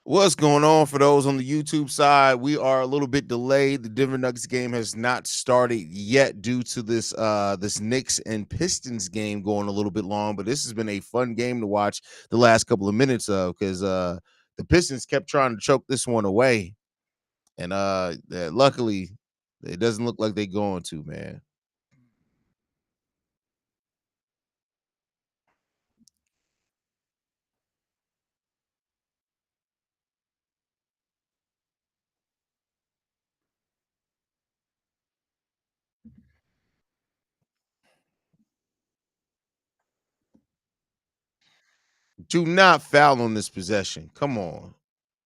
What's going on for those on the YouTube side? We are a little bit delayed. The Denver Nuggets game has not started yet due to this Knicks and Pistons game going a little bit long, but this has been a fun game to watch the last couple of minutes of because the Pistons kept trying to choke this one away. And luckily it doesn't look like they're going to, man. Do not foul on this possession. Come on,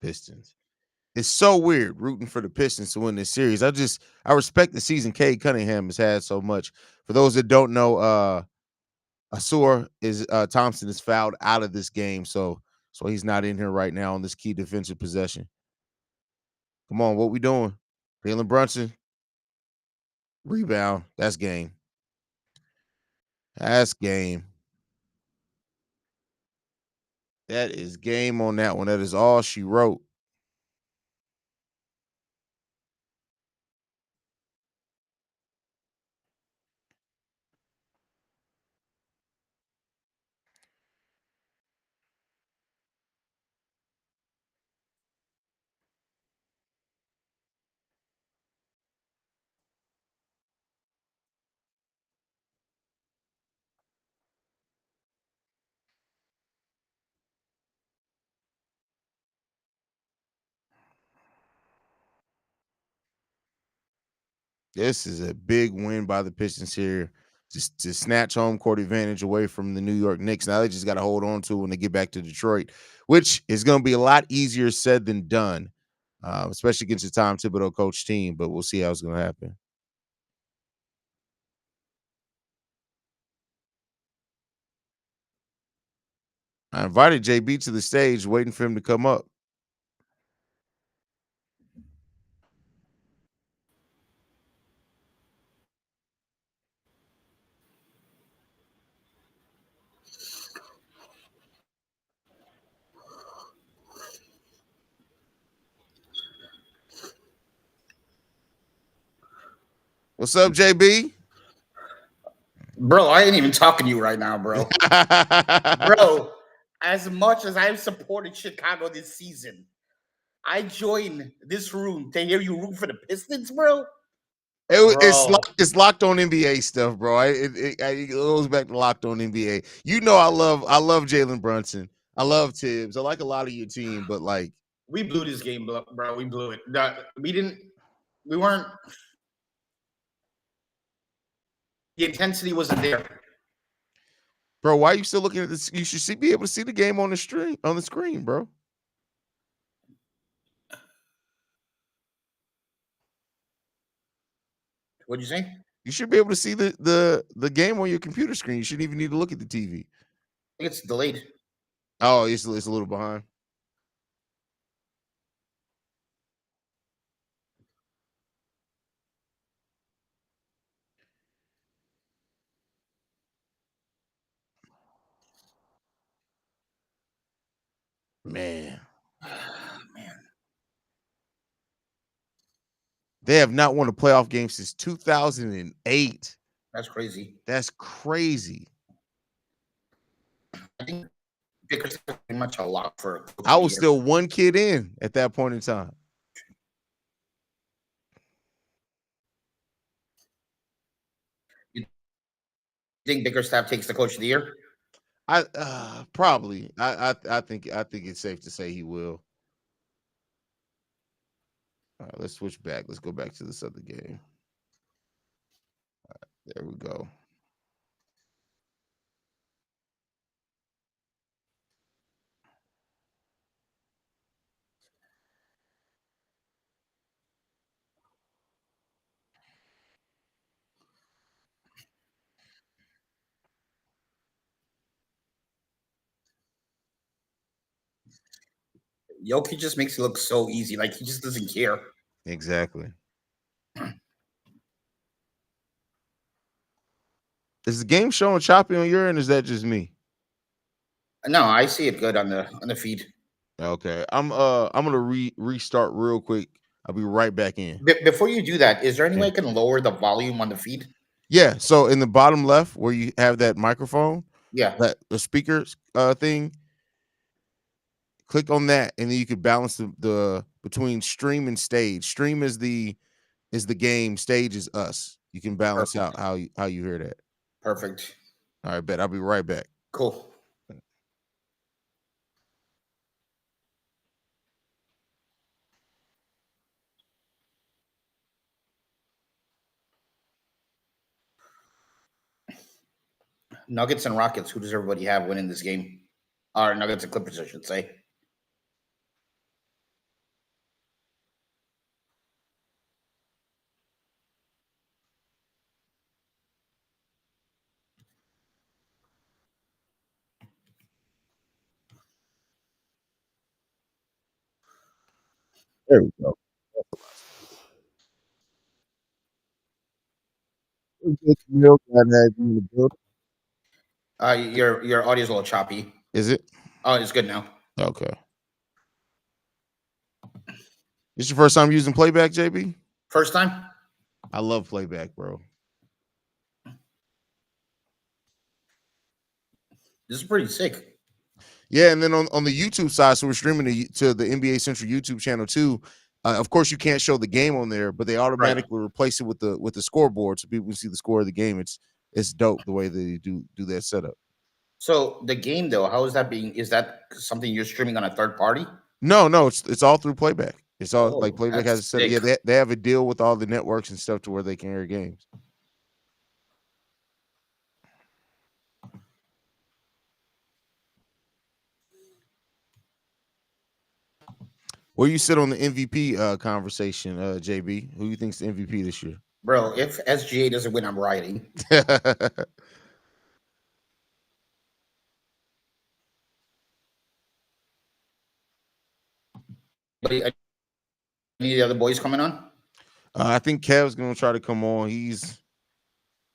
Pistons. It's so weird rooting for the Pistons to win this series. I respect the season Cade Cunningham has had so much. For those that don't know, Asur is Thompson is fouled out of this game, so he's not in here right now on this key defensive possession. Come on, what we doing? Jalen Brunson, rebound. That's game. That's game. That is game on that one. That is all she wrote. This is a big win by the Pistons here, just to snatch home court advantage away from the New York Knicks. Now they just got to hold on to it when they get back to Detroit, which is going to be a lot easier said than done, especially against the Tom Thibodeau coach team. But we'll see how it's going to happen. I invited JB to the stage, waiting for him to come up. What's up, JB? Bro, I ain't even talking to you right now, bro. Bro, as much as I've supported Chicago this season, I joined this room to hear you root for the Pistons, bro. It's locked on NBA stuff, bro. It goes back to locked on NBA. You know, I love Jalen Brunson. I love Tibbs. I like a lot of your team, but like We blew this game, bro. We blew it. We weren't. The intensity wasn't there. bro, why are you still looking at this? You should be able to see the game on the screen, bro. What'd you say? You should be able to see the game on your computer screen. You shouldn't even need to look at the TV. I think it's delayed. Oh, it's a little behind. Man, Man, they have not won a playoff game since 2008. that's crazy. That's crazy. I think Vickers is pretty much a lock for. I was still one kid in at that point in time. You think Bickerstaff takes the coach of the year? I probably. I think it's safe to say he will. All right, let's switch back. Let's go back to this other game. There we go. Jokic just makes it look so easy. Like he just doesn't care. Exactly. Is the game showing choppy on your end? Or is that just me? No, I see it good on the feed. Okay. I'm gonna restart real quick. I'll be right back in. Before you do that, is there any Yeah. way I can lower the volume on the feed? Yeah. So in the bottom left where you have that microphone, Yeah, that the speakers thing, click on that, and then you could balance the between stream and stage. Stream is the game, stage is us. You can balance perfect, out how you hear that. perfect, All right, bet. I'll be right back. cool. Nuggets and Rockets. Who does everybody have winning this game? Or Nuggets and Clippers, I should say. There we go. It's real glad to have you in the building. Your audio is a little choppy. Is it? Oh, it's good now. Okay. This your first time using playback, JB? First time. I love playback, bro. This is pretty sick. Yeah, and then on the YouTube side, so we're streaming to the NBA Central YouTube channel too. Of course, you can't show the game on there, but they Right. automatically replace it with the scoreboard, so people can see the score of the game. It's dope the way they do that setup. So the game though, how is that being? Is that something you're streaming on a third party? No, it's all through playback. It's all like Oh, playback has that's a set. sick. Yeah, they have a deal with all the networks and stuff to where they can air games. Where you sit on the MVP conversation, JB? Who you think's the MVP this year? Bro, if SGA doesn't win, I'm rioting. Any of the other boys coming on? I think Kev's gonna try to come on. He's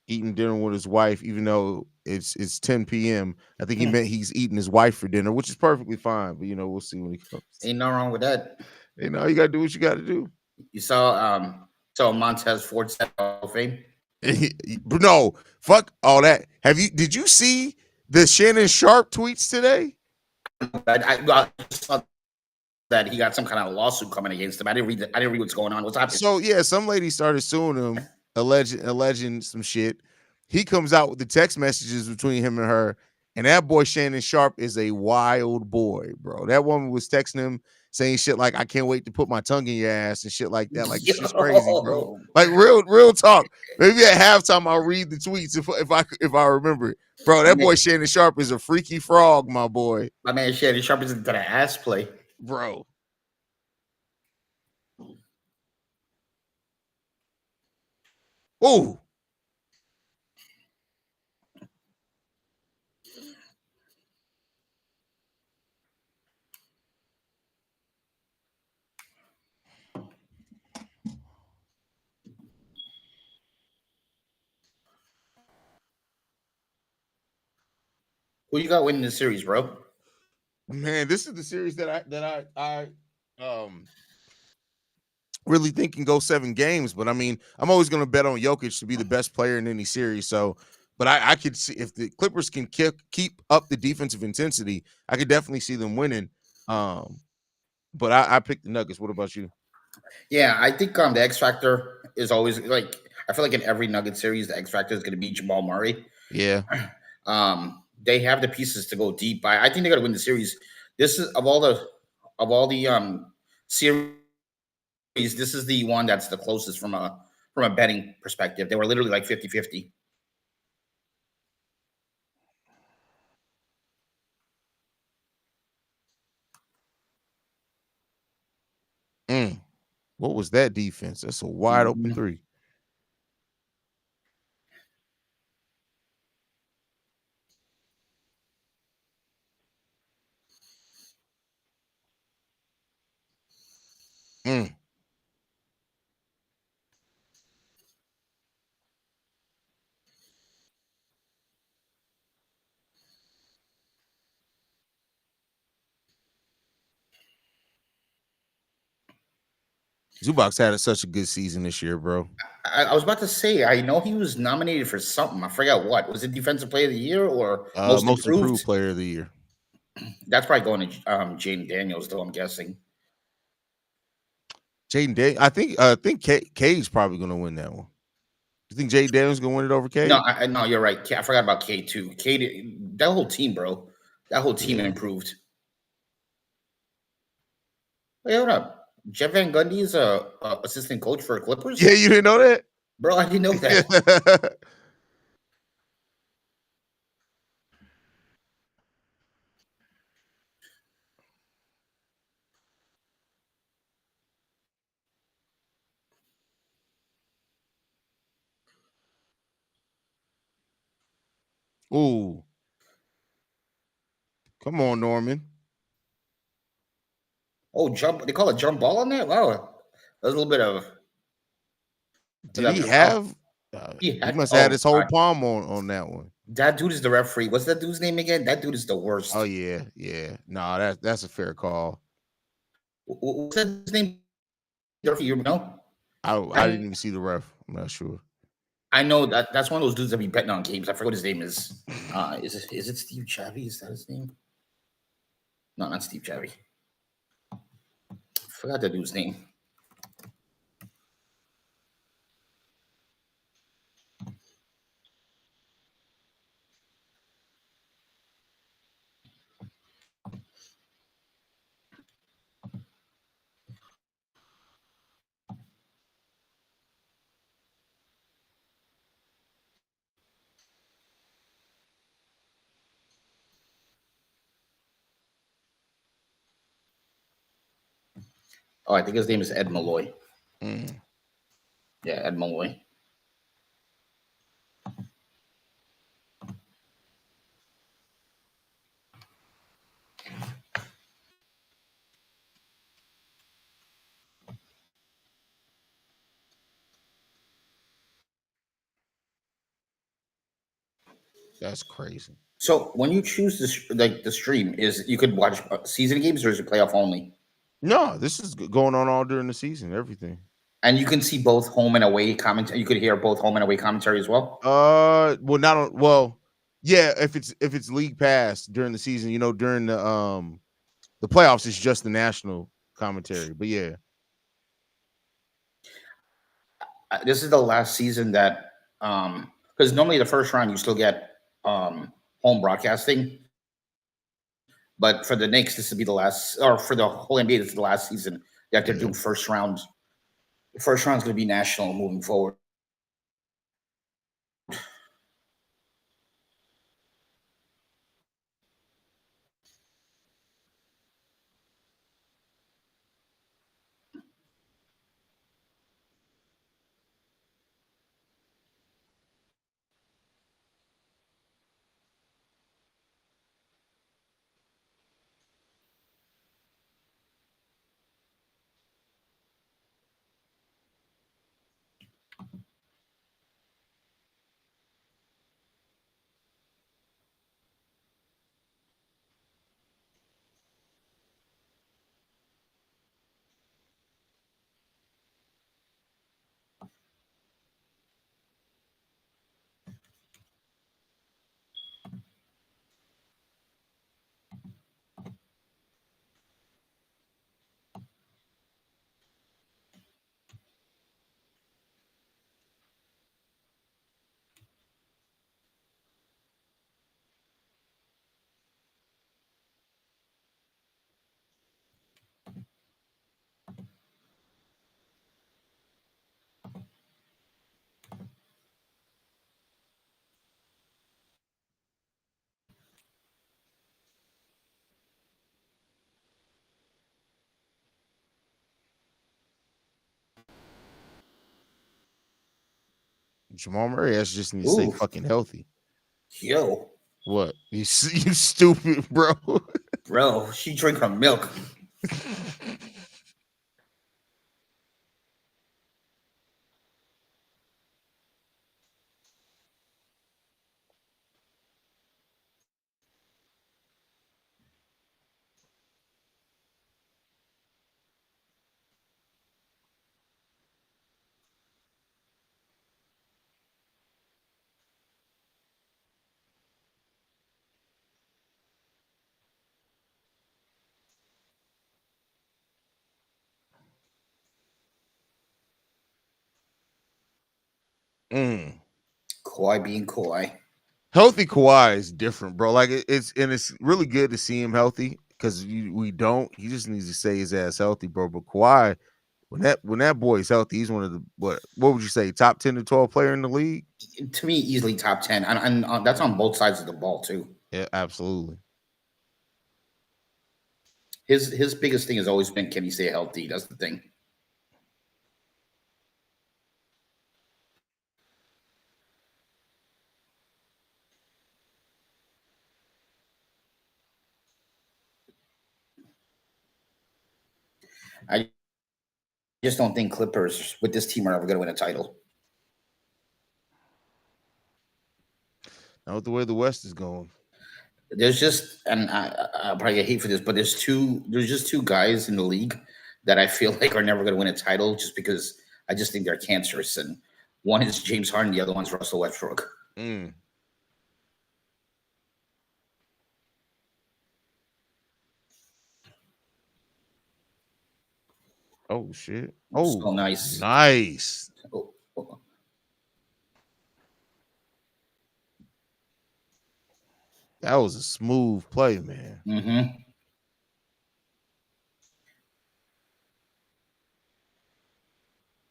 eating dinner with his wife, even though it's 10 p.m. I think he meant he's eating his wife for dinner, which is perfectly fine. But we'll see when he comes. Ain't no wrong with that. You gotta do what you gotta do. You saw Montez Ford Hall of Fame. No, fuck all that. Did you see the Shannon Sharp tweets today? I saw that he got some kind of lawsuit coming against him. I didn't read what's going on. What's happening? So yeah, some lady started suing him, alleging some shit. He comes out with the text messages between him and her, and that boy Shannon Sharp is a wild boy, bro. That woman was texting him saying shit like, "I can't wait to put my tongue in your ass" and shit like that. Like it's just crazy, bro. Yo. Like real talk. Maybe at halftime I'll read the tweets if I remember it, bro. That boy Shannon Sharp is a freaky frog, my boy. My man Shannon Sharp is into the ass play, bro. Ooh. Who you got winning this series, bro? Man, this is the series that I really think can go 7 games. But I mean, I'm always going to bet on Jokic to be the best player in any series. So, but I could see if the Clippers can keep up the defensive intensity, I could definitely see them winning. But I picked the Nuggets. What about you? Yeah, I think the X factor is always like I feel like in every Nugget series, the X factor is going to be Jamal Murray. Yeah. They have the pieces to go deep. I think they got to win the series. This is of all the series, this is the one that's the closest from a betting perspective. They were literally like 50-50. What was that defense? That's a wide open three. Mm. Zubac's had such a good season this year, bro. I was about to say, I know he was nominated for something. I forgot what. Was it Defensive Player of the Year or Most Most Improved? improved player of the year. That's probably going to Jaden Daniels, though, I'm guessing. Jaden Daniels. I think Cage probably gonna win that one. You think Jaden Daniels gonna win it over No, Cage? no, you're right. I forgot about K2. That whole team, bro. That whole team Yeah. improved. Wait, hold up. Jeff Van Gundy is a assistant coach for Yeah, Clippers? you didn't know that? Bro, I didn't know that. Ooh, come on, Norman. Oh, jump. They call it jump ball on that? Wow. There's a little bit of Did that he bit of foul. have? He He had, must have had oh, his whole God. palm on that one. That dude is the referee. What's that dude's name again? That dude is the Oh worst. yeah, yeah. No, that's a fair call. What's that his name? You know? I didn't I even see the ref. I'm not sure. I know that's one of those dudes that be betting on games. I forget what his name is. Is it Steve Chavy? Is that his name? No, not Steve Chavy. Forgot that dude's name. Oh, I think his name is Ed Malloy. Mm. Yeah, Ed Malloy. That's crazy. So when you choose this, like the stream, is you could watch season games or is it playoff only? No, this is going on all during the season. Everything. And you can see both home and away commentary. You could hear both home and away commentary as well. Well, not on. Well, yeah. If it's league pass during the season, during the playoffs, it's just the national commentary. But yeah, This is the last season that because normally the first round you still get home broadcasting, but for the Knicks this would be the last, or for the whole NBA this is the last season that they're yeah. doing first round. The first round is going to be national moving forward. Jamal Murray has just need to stay Ooh, fucking healthy. yo, What you stupid, bro? bro, she drink her milk. Mm. Kawhi being Kawhi. Healthy Kawhi is different, bro. Like it's really good to see him healthy because we don't. He just needs to stay his ass healthy, bro. But Kawhi, when that boy's healthy, he's one of the what would you say, top 10 to 12 player in the league? To me, easily top 10, and that's on both sides of the ball too. Yeah, absolutely. His biggest thing has always been, can he stay healthy? That's the thing. I just don't think Clippers with this team are ever going to win a title. Not with the way the West is going. There's just, and I'll probably get hate for this, but there's just two guys in the league that I feel like are never going to win a title just because I just think they're cancerous. And one is James Harden, the other one's Russell Westbrook. Mm. Oh shit. So Oh, nice. nice. Oh, oh. That was a smooth play, man. Mm-hmm.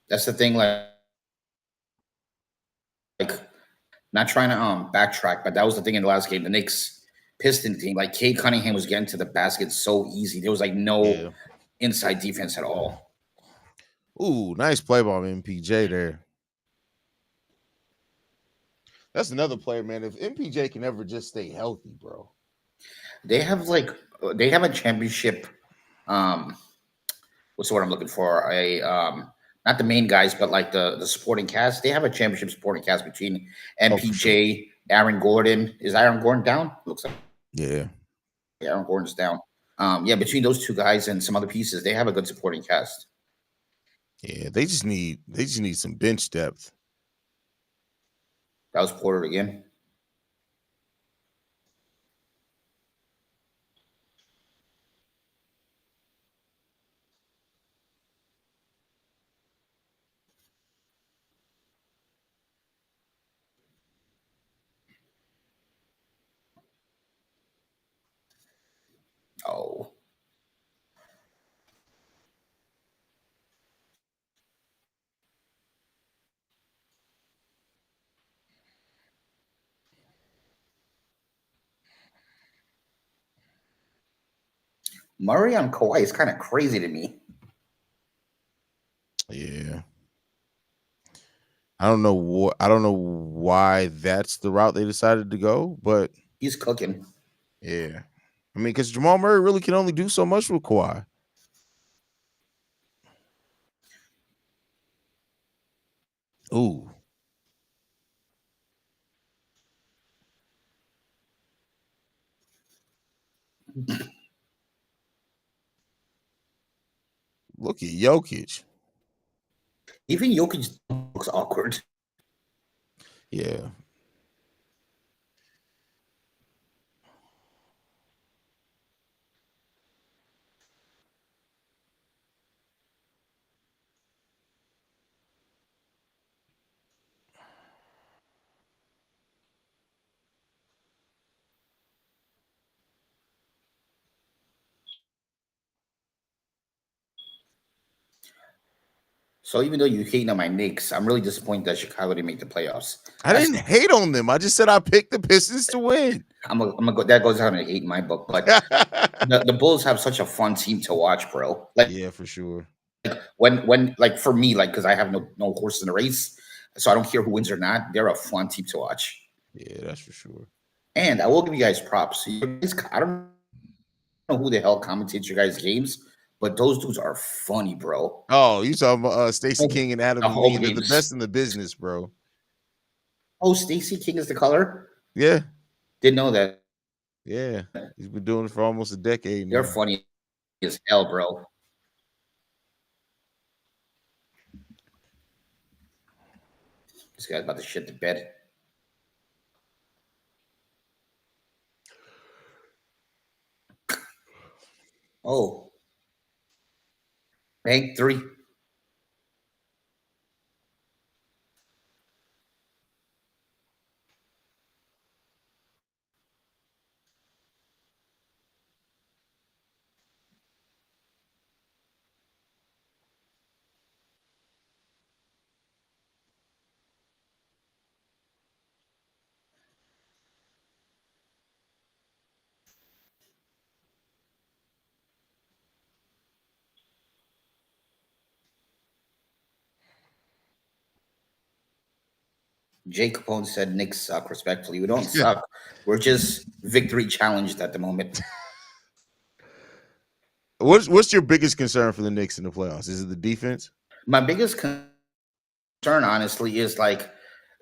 That's the thing, like not trying to backtrack, but that was the thing in the last game. The Knicks Piston team, like Kate Cunningham was getting to the basket so easy. There was like no Yeah. inside defense at all. Ooh, nice play by MPJ there. That's another player, man. If MPJ can ever just stay healthy, bro. They have a championship. Um, what's the word I'm looking for? A not the main guys, but like the supporting cast. They have a championship supporting cast between Oh, for sure. MPJ, Aaron Gordon. Is Aaron Gordon down? Looks like Yeah. Aaron Gordon's down. Yeah, between those two guys and some other pieces, they have a good supporting cast. Yeah. They just need some bench depth. That was Porter again. Oh, Murray on Kawhi is kind of crazy to me. Yeah. I don't know why that's the route they decided to go, but He's cooking. yeah. I mean, because Jamal Murray really can only do so much with Kawhi. Ooh. Look at Jokic. Even Jokic looks awkward. Yeah. So even though you hating on my Knicks, I'm really disappointed that Chicago didn't make the playoffs. I That's didn't hate on them. I just said I picked the Pistons to win. I'm gonna go. That goes down to hate in my book. But the Bulls have such a fun team to watch, bro. Like Yeah, for sure. when like for me, like because I have no horse in the race, so I don't care who wins or not. They're a fun team to watch. Yeah, that's for sure. And I will give you guys props. I don't know who the hell commentates your guys' games, but those dudes are funny, bro. Oh, you talking about Stacey King and Adam The home Levine? They're the games. best in the business, bro. Oh, Stacey King is the color. Yeah, Didn't know that. yeah. He's been doing it for almost a decade They're now. funny as hell, bro. This guy's about to shit the bed. Oh, bank three. Jay Capone said Knicks suck. Respectfully, we don't suck. We're just victory challenged at the moment. What's your biggest concern for the Knicks in the playoffs? Is it the defense? My biggest concern, honestly, is like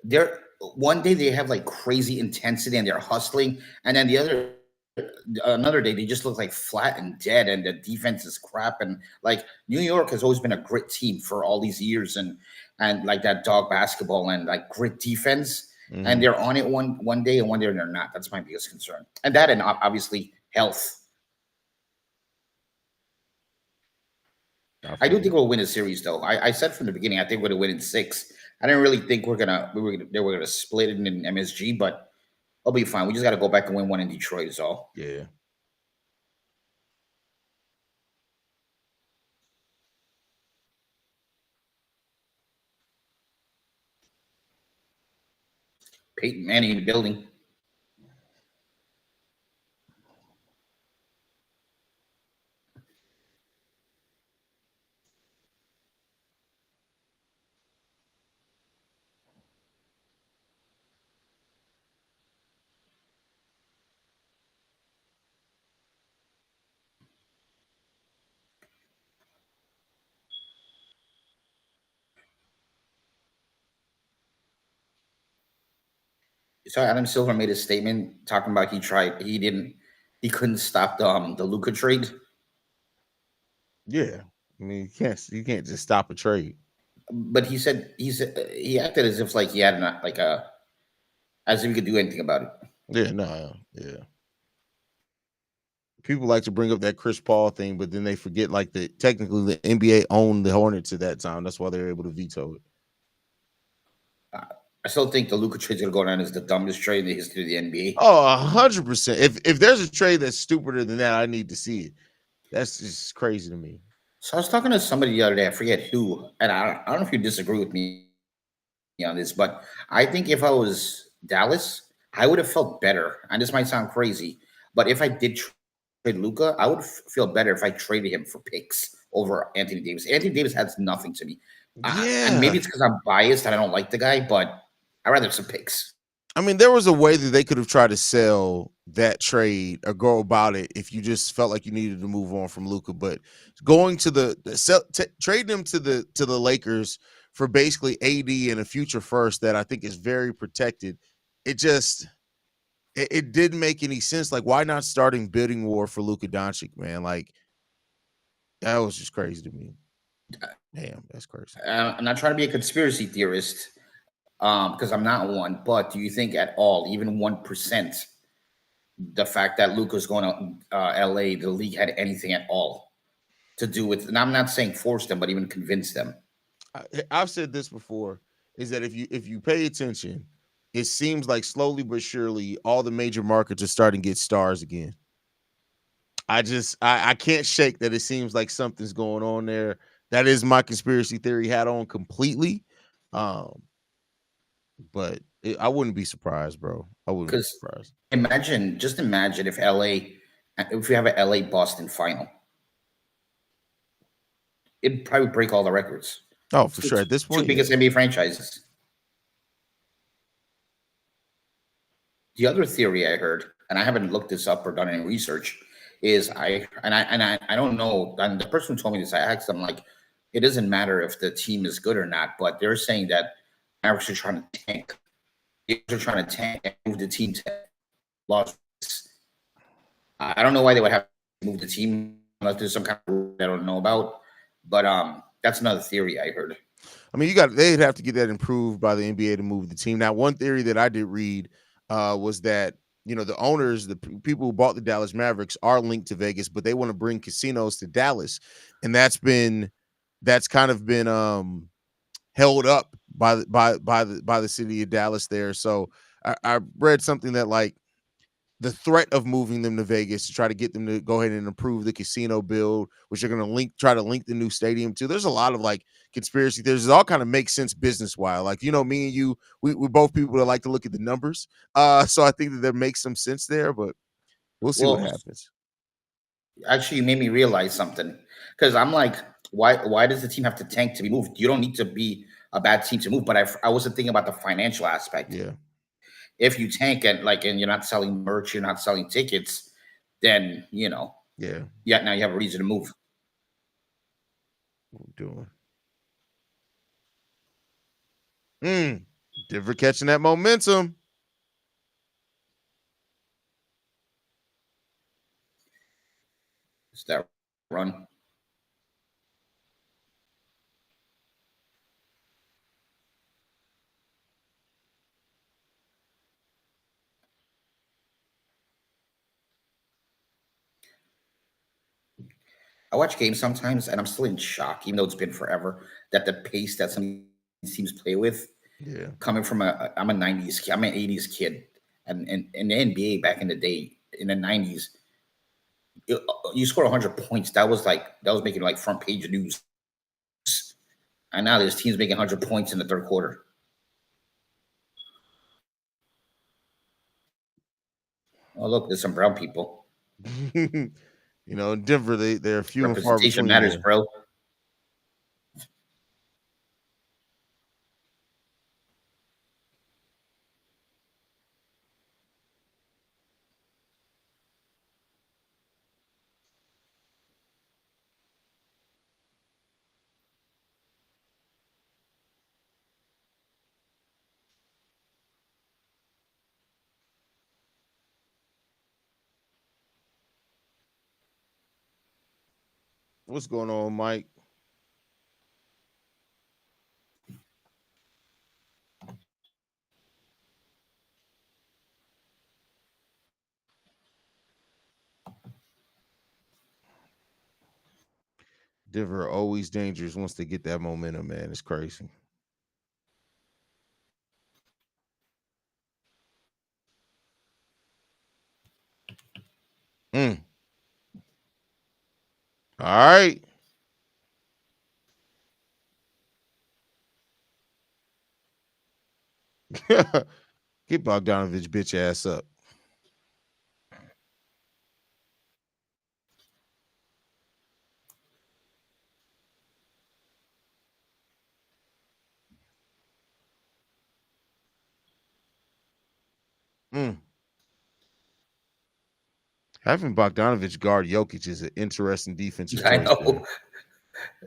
they're one day they have like crazy intensity and they're hustling, and then the other another day they just look like flat and dead, and the defense is crap. And like New York has always been a grit team for all these years, and like that dog basketball and like grit defense. And Mm-hmm. they're on it one day and one day they're not. That's my biggest concern, and that and obviously health. I I feel do you. think we'll win a series, though. I said from the beginning, I think we're going to win in six. I didn't really think they were gonna split it in MSG, but I'll be fine. We just got to go back and win one in Detroit, is all. Yeah. Peyton Manning in the building. So Adam Silver made a statement talking about he couldn't stop the Luca trade, Yeah. I mean, you can't just stop a trade. but he acted as if like he had not like a as if he could do anything about it. Yeah, no, yeah. People like to bring up that Chris Paul thing, but then they forget like the technically the NBA owned the Hornets at that time. That's why they're able to veto it. I still think the Luca trade's gonna go down as the dumbest trade in the history of the NBA. Oh, 100%. If there's a trade that's stupider than that, I need to see it. That's just crazy to me. So I was talking to somebody the other day, I forget who, and I don't know if you disagree with me on this, but I think if I was Dallas, I would have felt better. And this might sound crazy, but if I did trade Luca, I would feel better if I traded him for picks over Anthony Davis. Anthony Davis adds nothing to me, and maybe Yeah. it's because I'm biased and I don't like the guy, but I rather have some picks. I mean, there was a way that they could have tried to sell that trade or go about it if you just felt like you needed to move on from Luca. But going to trading him to the Lakers for basically AD and a future first that I think is very protected, it just it didn't make any sense. Like, why not starting bidding war for Luka Doncic, man? Like, that was just crazy to me. Damn, that's crazy. I'm not trying to be a conspiracy theorist because I'm not one, but do you think at all, even 1%, the fact that Luca's going to LA, the league had anything at all to do with, and I'm not saying force them, but even convince them? I've said this before: is that if you pay attention, it seems like slowly but surely all the major markets are starting to get stars again. I can't shake that. It seems like something's going on there. That is my conspiracy theory hat on completely. Um, but I wouldn't be surprised, bro. I wouldn't be Because surprised. just imagine if LA, if we have an LA Boston final, it'd probably break all the records. Oh, It's for the sure. At this two point, yeah. biggest NBA franchises. The other theory I heard, and I haven't looked this up or done any research, is I don't know. And the person who told me this, I asked them like, it doesn't matter if the team is good or not, but they're saying that Mavericks are trying to tank. They're trying to tank and move the team to Las Vegas. I don't know why they would have to move the team unless there's some kind of rule I don't know about. But that's another theory I heard. I mean, they'd have to get that improved by the NBA to move the team. Now, one theory that I did read was that the owners, people who bought the Dallas Mavericks, are linked to Vegas, but they want to bring casinos to Dallas, and that's kind of been held up by the city of Dallas there. So I read something that like the threat of moving them to Vegas to try to get them to go ahead and improve the casino build, which they're going to try to link the new stadium to. There's a lot of like conspiracy theories. It all kind of makes sense business wise. Like, me and you, we're both people that like to look at the numbers. So I think that there makes some sense there, but we'll see what Well, happens. actually, you made me realize something because I'm like, why does the team have to tank to be moved? You don't need to be a bad team to move. But I wasn't thinking about the financial aspect. Yeah, If you tank and you're not selling merch, you're not selling tickets, then yeah. yeah, now you have a reason to move. What we doing? Denver catching that momentum. It's that run. I watch games sometimes and I'm still in shock, even though it's been forever, that the pace that some of these teams play with, Yeah. coming from I'm a 90s kid, I'm an 80s kid. And in the NBA back in the day, in the 90s, you score 100 points. That was making like front page news. And now there's teams making 100 points in the third quarter. Oh, look, there's some brown people. In Denver, they're few and far Representation between matters, there. bro. What's going on, Mike? Denver are always dangerous once they get that momentum, man. It's crazy. Mm. All right. Get Bogdanovich bitch ass up. Mm. Having Bogdanovich guard Jokic is an interesting defensive I choice there. know.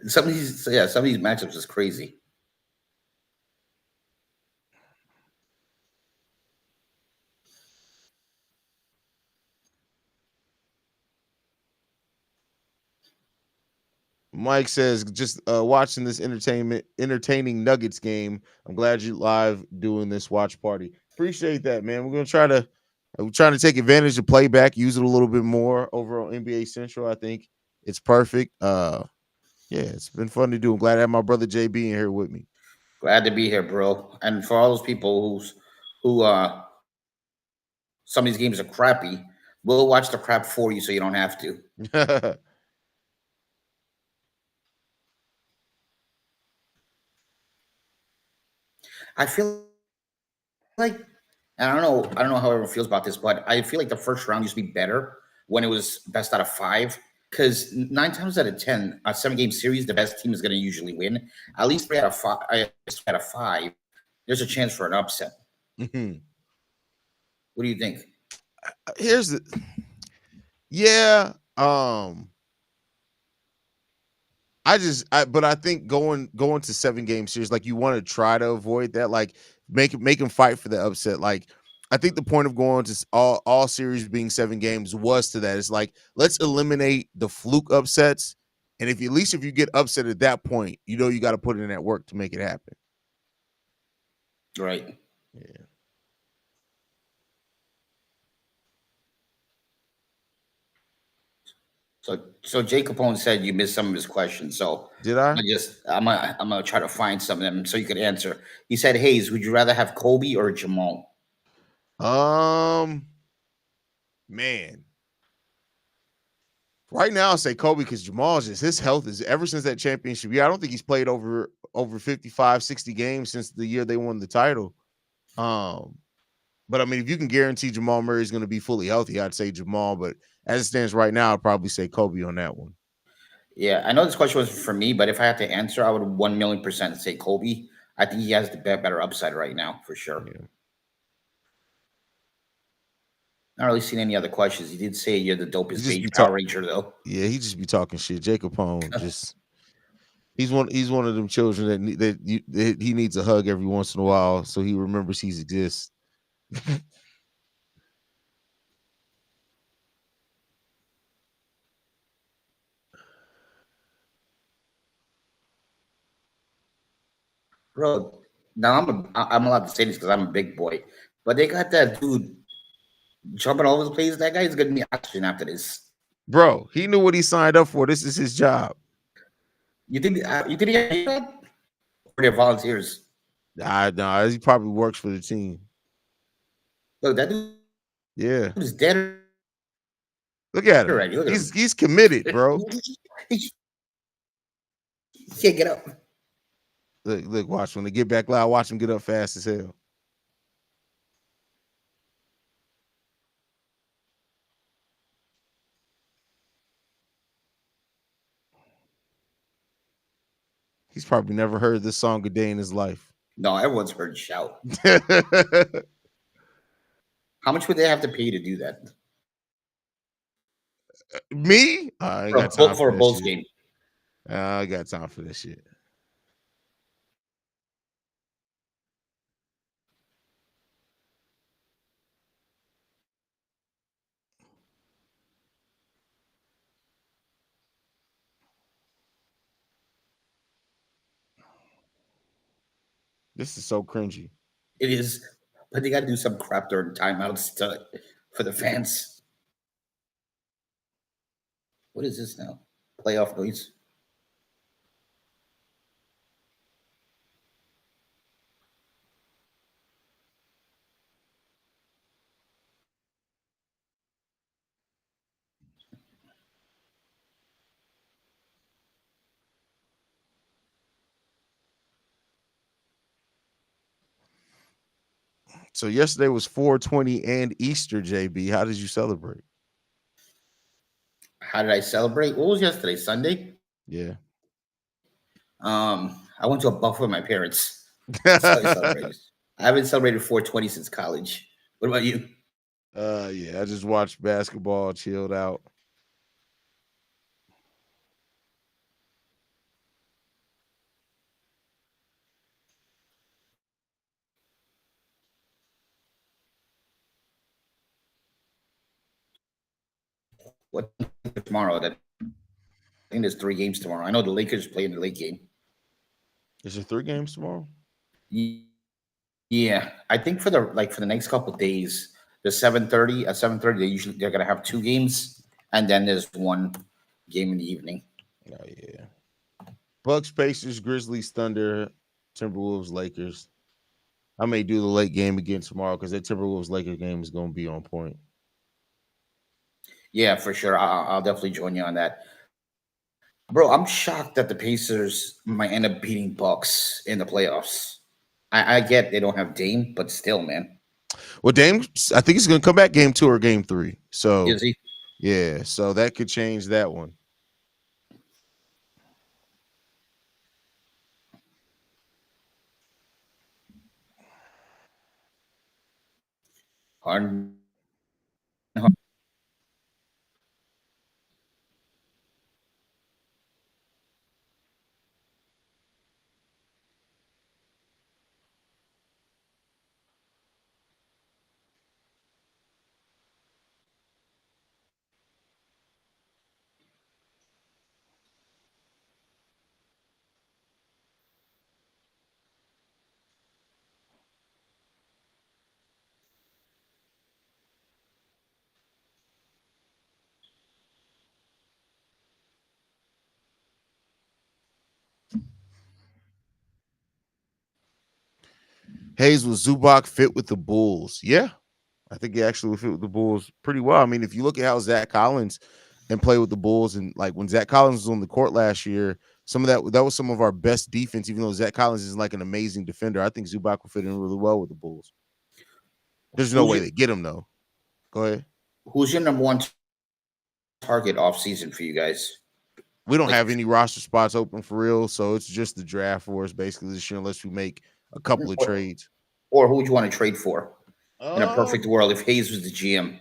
Some of these matchups is crazy. Mike says, just watching this entertaining Nuggets game. I'm glad you live doing this watch party. Appreciate that, man. We're trying to take advantage of playback, use it a little bit more over on NBA Central. I think it's perfect. Yeah, it's been fun to do. I'm glad to have my brother JB in here with me. Glad to be here, bro. And for all those people who some of these games are crappy, we'll watch the crap for you so you don't have to. I feel like I don't know how everyone feels about this, but I feel like the first round used to be better when it was best out of five. Because 9 times out of 10, a 7 game series, the best team is going to usually win. At least 3 out of 5. Out of 5, there's a chance for an upset. Mhm. What do you think? Here's the yeah. But I think going to 7 game series, like you want to try to avoid that, like make them fight for the upset. Like I think the point of going to all series being 7 games was to that. It's like let's eliminate the fluke upsets, and if at least if you get upset at that point, you got to put in that work to make it happen. Right. Yeah. So Jay Capone said you missed some of his questions. So Did I? I'm gonna try to find some of them so you could answer. He said, Hayes, would you rather have Kobe or Jamal? Um, man. Right now, I say Kobe because Jamal's just his health is ever since that championship year. I don't think he's played over 55, 60 games since the year they won the title. Um, but I mean, if you can guarantee Jamal Murray is going to be fully healthy, I'd say Jamal. But as it stands right now, I'd probably say Kobe on that one. Yeah, I know this question was for me, but if I had to answer, I would 1,000,000% say Kobe. I think he has the better upside right now for sure. Yeah. Not really seen any other questions. He did say you're the He dopest just beige be Power talk. Ranger though. Yeah, he just be talking shit. Jacob Pone just he's one of them children that he needs a hug every once in a while so he remembers he exists. Bro, now I'm allowed to say this because I'm a big boy, but they got that dude jumping all over the place. That guy's gonna be oxygen after this. Bro, he knew what he signed up for. This is his job. You think he has that? Or they're volunteers? I know he probably works for the team. Look, that dude is dead Yeah. already. Look at him. Look at him. He's committed, bro. He can't get up. Look, watch when they get back loud, watch him get up fast as hell. He's probably never heard this song a day in his life. No, everyone's heard shout. How much would they have to pay to do that? Me? I ain't got time For for a that Bulls shit. game. I ain't got time for that shit. This is so cringy. It is, but they got to do some crap during timeouts for the fans. What is this now? Playoff noise. So yesterday was 420 and Easter, JB. How did you celebrate? How did I celebrate? What was yesterday? Sunday. Yeah. I went to a buffet with my parents. That's how I celebrated. I haven't celebrated 420 since college. What about you? Yeah, I just watched basketball, chilled out. What tomorrow? That I think there's 3 games tomorrow. I know the Lakers play in the late game. Is there 3 games tomorrow? Yeah, I think for the next couple of days, the 7:30 at 7:30 they're gonna have 2 games, and then there's one game in the evening. Oh yeah. Bucks, Pacers, Grizzlies, Thunder, Timberwolves, Lakers. I may do the late game again tomorrow because that Timberwolves Laker game is going to be on point. Yeah, for sure. I'll definitely join you on that, bro. I'm shocked that the Pacers might end up beating Bucks in the playoffs. I get they don't have Dame, but still, man. Well, Dame, I think he's going to come back game 2 or game 3. So Is he? yeah, so that could change that one. Harden. Haize, was Zubac fit with the Bulls? Yeah, I think he actually would fit with the Bulls pretty well. I mean, if you look at how Zach Collins and play with the Bulls, and like when Zach Collins was on the court last year, some of that was some of our best defense. Even though Zach Collins is like an amazing defender, I think Zubac will fit in really well with the Bulls. There's no Who's way your they get him though. Go ahead. Who's your number one target off season for you guys? We don't Like, have any roster spots open for real, so it's just the draft for us basically this year, unless we make a couple of or, trades. or who would you want to trade for in a perfect Um, world if Haize was the GM?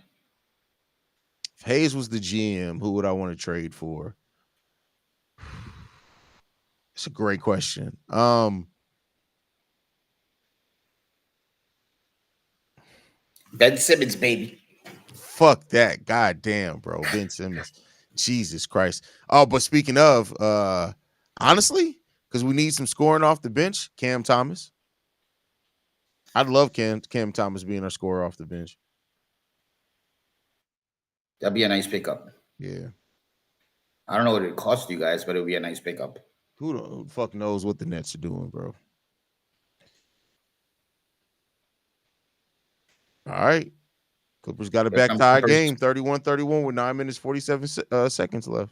if Haize was the GM, who would I want to trade for? It's a great question. Ben Simmons, baby. Fuck that. God damn, bro. Ben Simmons. Jesus Christ. Oh, but speaking of, honestly, because we need some scoring off the bench, Cam Thomas. I'd love Cam Thomas being our scorer off the bench. That'd be a nice pickup. Yeah. I don't know what it cost you guys, but it would be a nice pickup. Who the fuck knows what the Nets are doing, bro? All right. Clippers got a Here back comes tie Clippers. game, 31-31 with 9 minutes, 47 seconds left.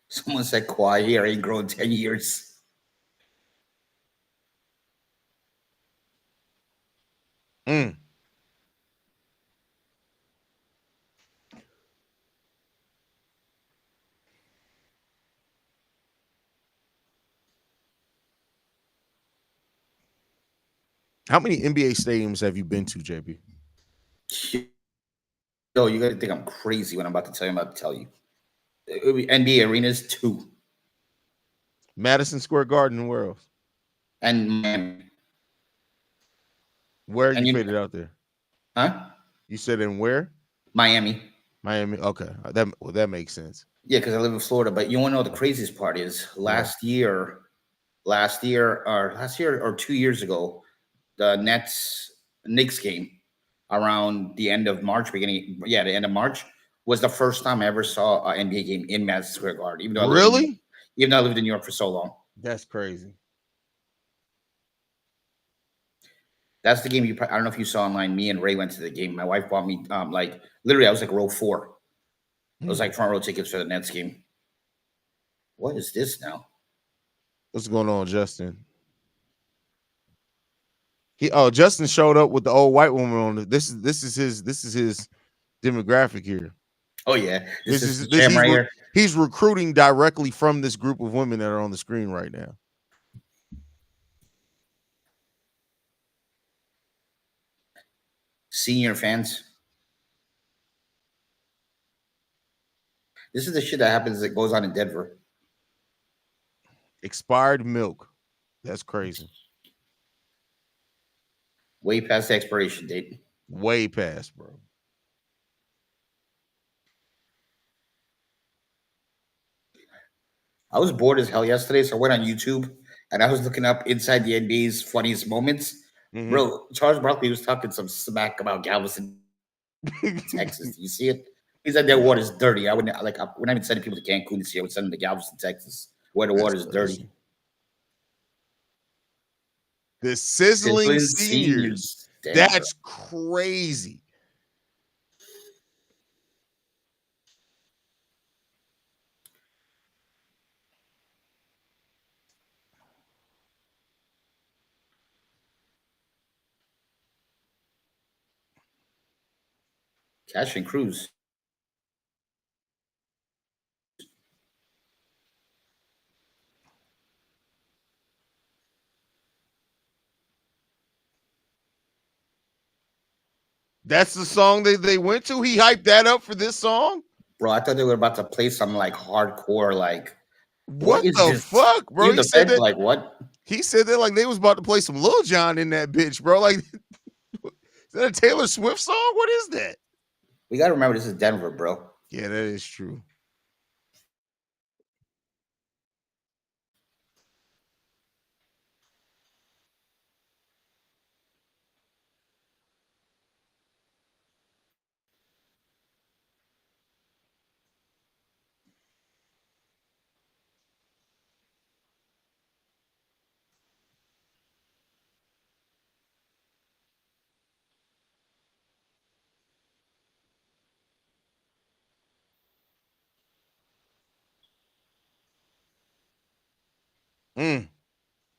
Someone said Kawhi here ain't grown 10 years. Mm. How many NBA stadiums have you been to, JB? Yo, you gotta think I'm crazy when I'm about to tell you. I'm about to tell you. It would be NBA arenas 2 Madison Square Garden, where else? and Miami. Where And you you, faded out there? huh? You said in where? Miami. Miami. Okay. That makes sense. Yeah, because I live in Florida. But you want to know the craziest part is last year or 2 years ago, the Knicks game around the end of March, the end of March was the first time I ever saw an NBA game in Madison Square Garden. Really? Even though I lived in New York for so long. That's crazy. That's the game I don't know if you saw online. Me and Ray went to the game. My wife bought me like literally I was like row 4. It was like front row tickets for the Nets game. What is this now? What's going on, Justin? Justin showed up with the old white woman on it. This is his demographic here. Oh yeah, This is right here. He's recruiting directly from this group of women that are on the screen right now. Senior fans. This is the shit that happens that goes on in Denver. Expired milk. That's crazy. Way past the expiration date. Way past, bro. I was bored as hell yesterday, so I went on YouTube and I was looking up inside the NBA's funniest moments. Mm-hmm. Bro, Charles Barkley was talking some smack about Galveston, Texas. You see it? He said their water's dirty. I wouldn't like. We're not even sending people to Cancun this year. I would send them to Galveston, Texas, where the water's dirty. The sizzling seniors. That's crazy. Cash and Cruz. That's the song they went to? He hyped that up for this song? Bro, I thought they were about to play some like hardcore, like what the fuck, bro? He said that, like what? He said that like they was about to play some Lil Jon in that bitch, bro. Like, is that a Taylor Swift song? What is that? We gotta remember this is Denver, bro. Yeah, that is true.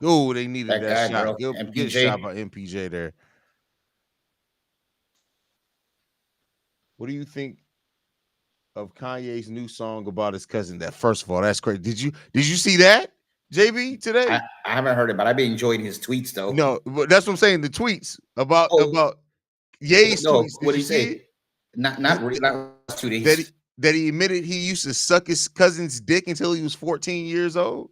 Oh, they needed that shot. Bro. Good shot by MPJ there. What do you think? of Kanye's new song about his cousin. That first of all, that's crazy. Did you see that, JB, today? I haven't heard it, but I've been enjoying his tweets though. No, but that's what I'm saying. The tweets about Oh Ye's no, tweets. what Did did you he see it? say? Not Th- not th- not last 2 days. that he admitted he used to suck his cousin's dick until he was 14 years old.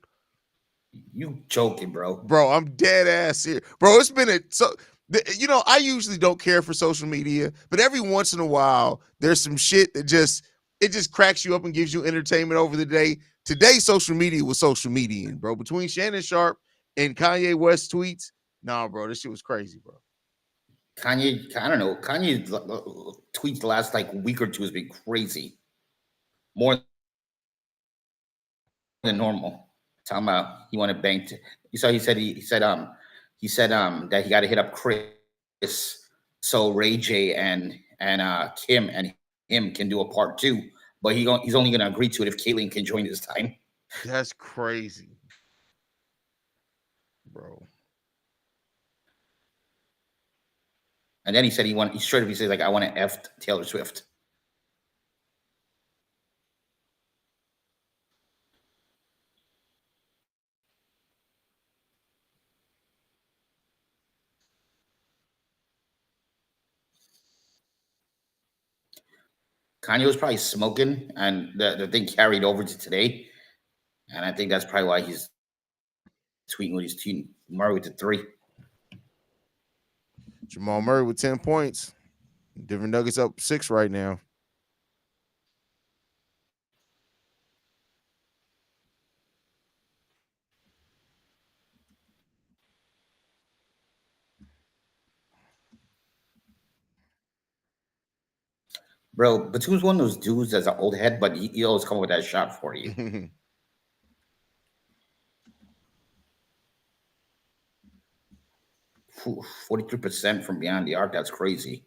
You joking, bro? Bro, I'm dead ass here, bro. It's been I usually don't care for social media, but every once in a while there's some shit that just cracks you up and gives you entertainment over the day. Today social media was social media, bro. Between Shannon Sharp and Kanye West tweets, nah, bro, this shit was crazy, bro. Kanye, I don't know. Kanye tweets the last like week or two has been crazy, more than normal. Talking about he wanted banked. You saw he said that he got to hit up Chris so Ray J and Kim and him can do a part two, but he's only gonna agree to it if Caitlyn can join this time. That's crazy, bro. And then he said he straight up he says like I want to F Taylor Swift. Kanye was probably smoking, and the thing carried over to today. And I think that's probably why he's tweeting what he's tweeting. Murray with the three. Jamal Murray with 10 points. Denver Nuggets up 6 right now. Bro, Batum's one of those dudes that's an old head, but he always come with that shot for you. 43% from beyond the arc. That's crazy.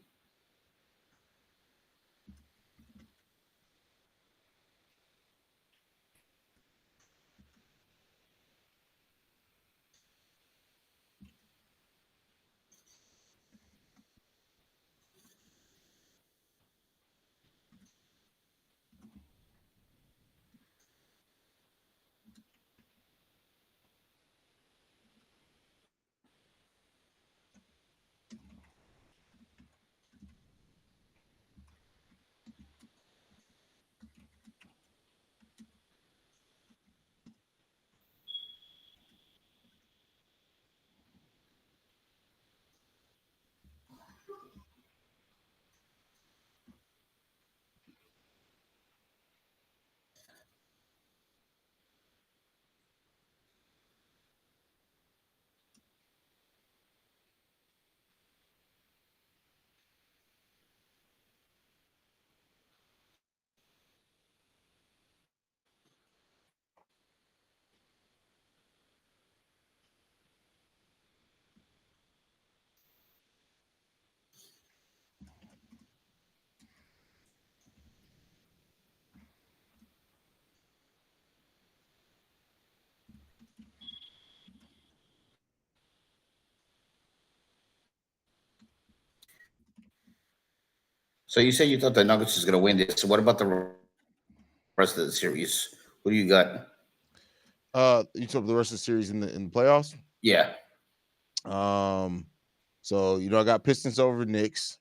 So you say you thought the Nuggets was going to win this. So what about the rest of the series? What do you got? You took the rest of the series in the playoffs. Yeah. So I got Pistons over Knicks.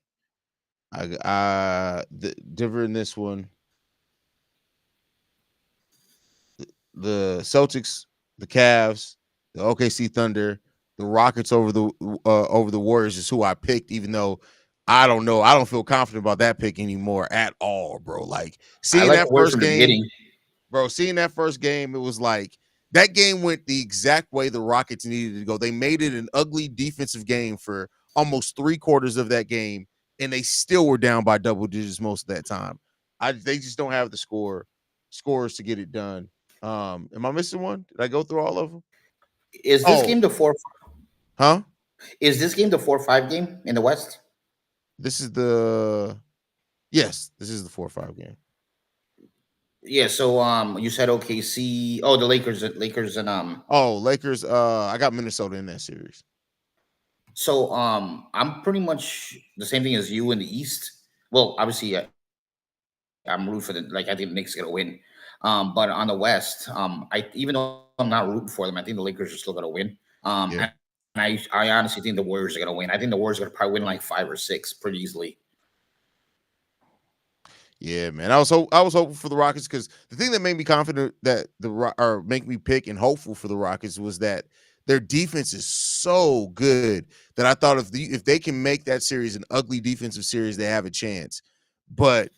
The Denver in this one. The Celtics, the Cavs, the OKC Thunder, the Rockets over the Warriors is who I picked, even though I don't know. I don't feel confident about that pick anymore at all, bro. Like I seeing like that the words first from the game, beginning. bro, seeing that first game, it was like that game went the exact way the Rockets needed to go. They made it an ugly defensive game for almost 3/4 of that game, and they still were down by double digits most of that time. They just don't have the scores to get it done. Am I missing one? Did I go through all of them? Is this Oh, game the four? huh? Is this game the 4-5 game in the West? This is this is the 4-5 game. Yeah. So you said OKC. Oh, the Lakers and Oh, Lakers. I got Minnesota in that series. So I'm pretty much the same thing as you in the East. Well, obviously I'm rooting for the like. I think the Knicks are gonna win. But on the West, I even though I'm not rooting for them, I think the Lakers are still gonna win. Yeah. And I honestly think the Warriors are gonna win. I think the Warriors are gonna probably win like 5 or 6 pretty easily. Yeah, man. I was hopeful for the Rockets because the thing that made me confident that or make me pick and hopeful for the Rockets was that their defense is so good that I thought if they can make that series an ugly defensive series, they have a chance. But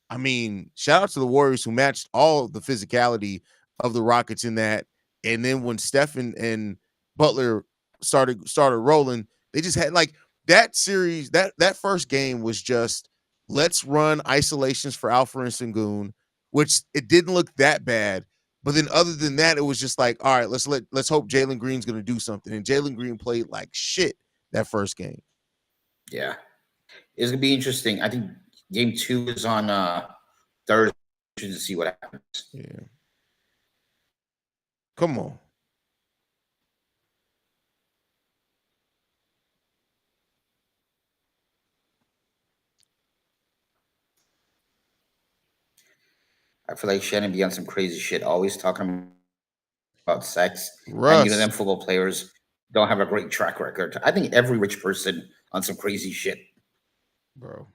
I mean, shout out to the Warriors who matched all the physicality of the Rockets in that. And then when Stephen and Butler started rolling, they just had like that series. That first game was just let's run isolations for Alfred and Sengun, which it didn't look that bad. But then other than that, it was just like, all right, let's hope Jalen Green's gonna do something. And Jalen Green played like shit that first game. Yeah, it's gonna be interesting. I think Game 2 is on Thursday to see what happens. Yeah. Come on. I feel like Shannon be on some crazy shit, always talking about sex, and Russ, them football players don't have a great track record. I think every rich person on some crazy shit. bro.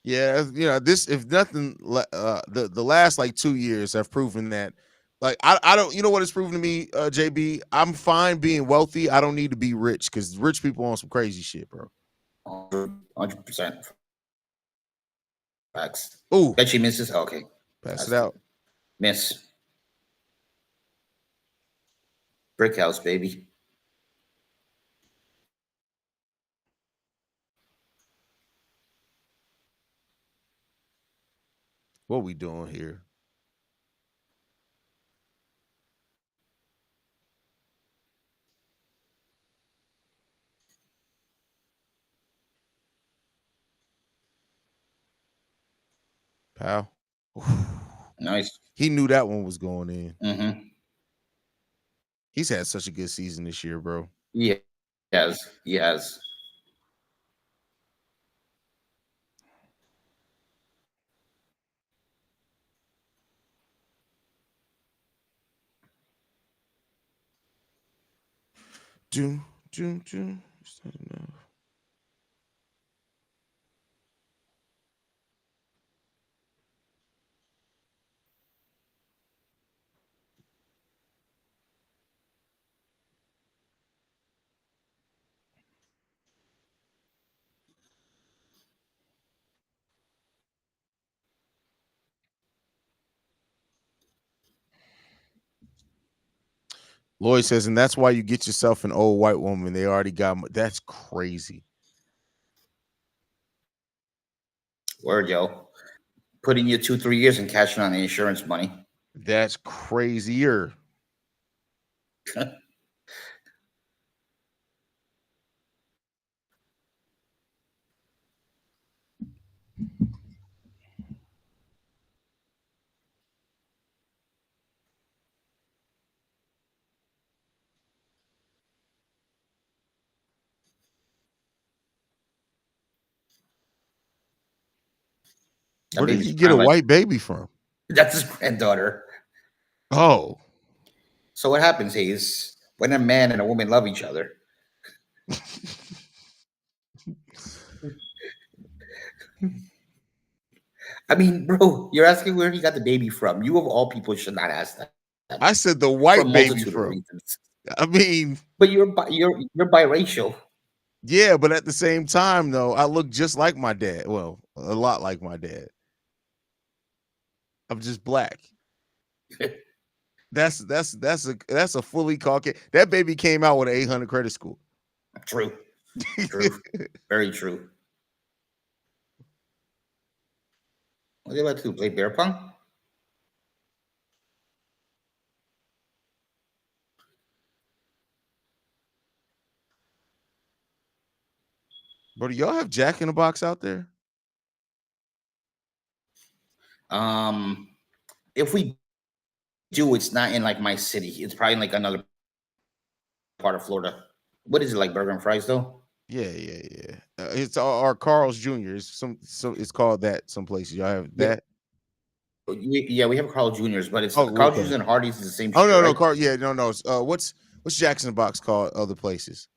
Yeah, this if nothing, the last like 2 years have proven that. Like I don't, you know what it's proven to me, JB. I'm fine being wealthy. I don't need to be rich because rich people on some crazy shit, bro. 100% facts. Ooh, Bet she misses. Okay, pass that's it good. out. Miss brick house, baby. What we doing here, pal? Nice. He knew that one was going in. Mm-hmm. He's had such a good season this year, bro. Yeah, yes, yes. Do do. Lloyd says, and that's why you get yourself an old white woman. They already got. That's crazy. Word, yo. Putting you 2 3 years and cashing on the insurance money. That's crazier. That Where did baby's he get a prime. white baby from? That's his granddaughter. Oh. So what happens is when a man and a woman love each other. I mean, bro, you're asking where he got the baby from. You of all people should not ask that. I said the For a white baby multitude of from. reasons. I mean, But you're biracial. yeah, but at the same time, though, I look just like my dad. Well, a lot like my dad. I'm just black. That's a fully Caucasian. That baby came out with an 800 credit score. True. True. Very true. What are you about to do? Play bear pong? Bro, do y'all have Jack in the Box out there? If we do, it's not in like my city. It's probably in like another part of Florida. What is it like, burger and fries though? Yeah. It's our Carl's Jr. It's it's called that some places. Y'all have Yeah, that? yeah, we have Carl Juniors, but it's Oh, Carl Juniors okay. and Hardee's is the same Oh shit, no, no, right? Carl. Yeah, no. It's, what's Jack in the Box called other places?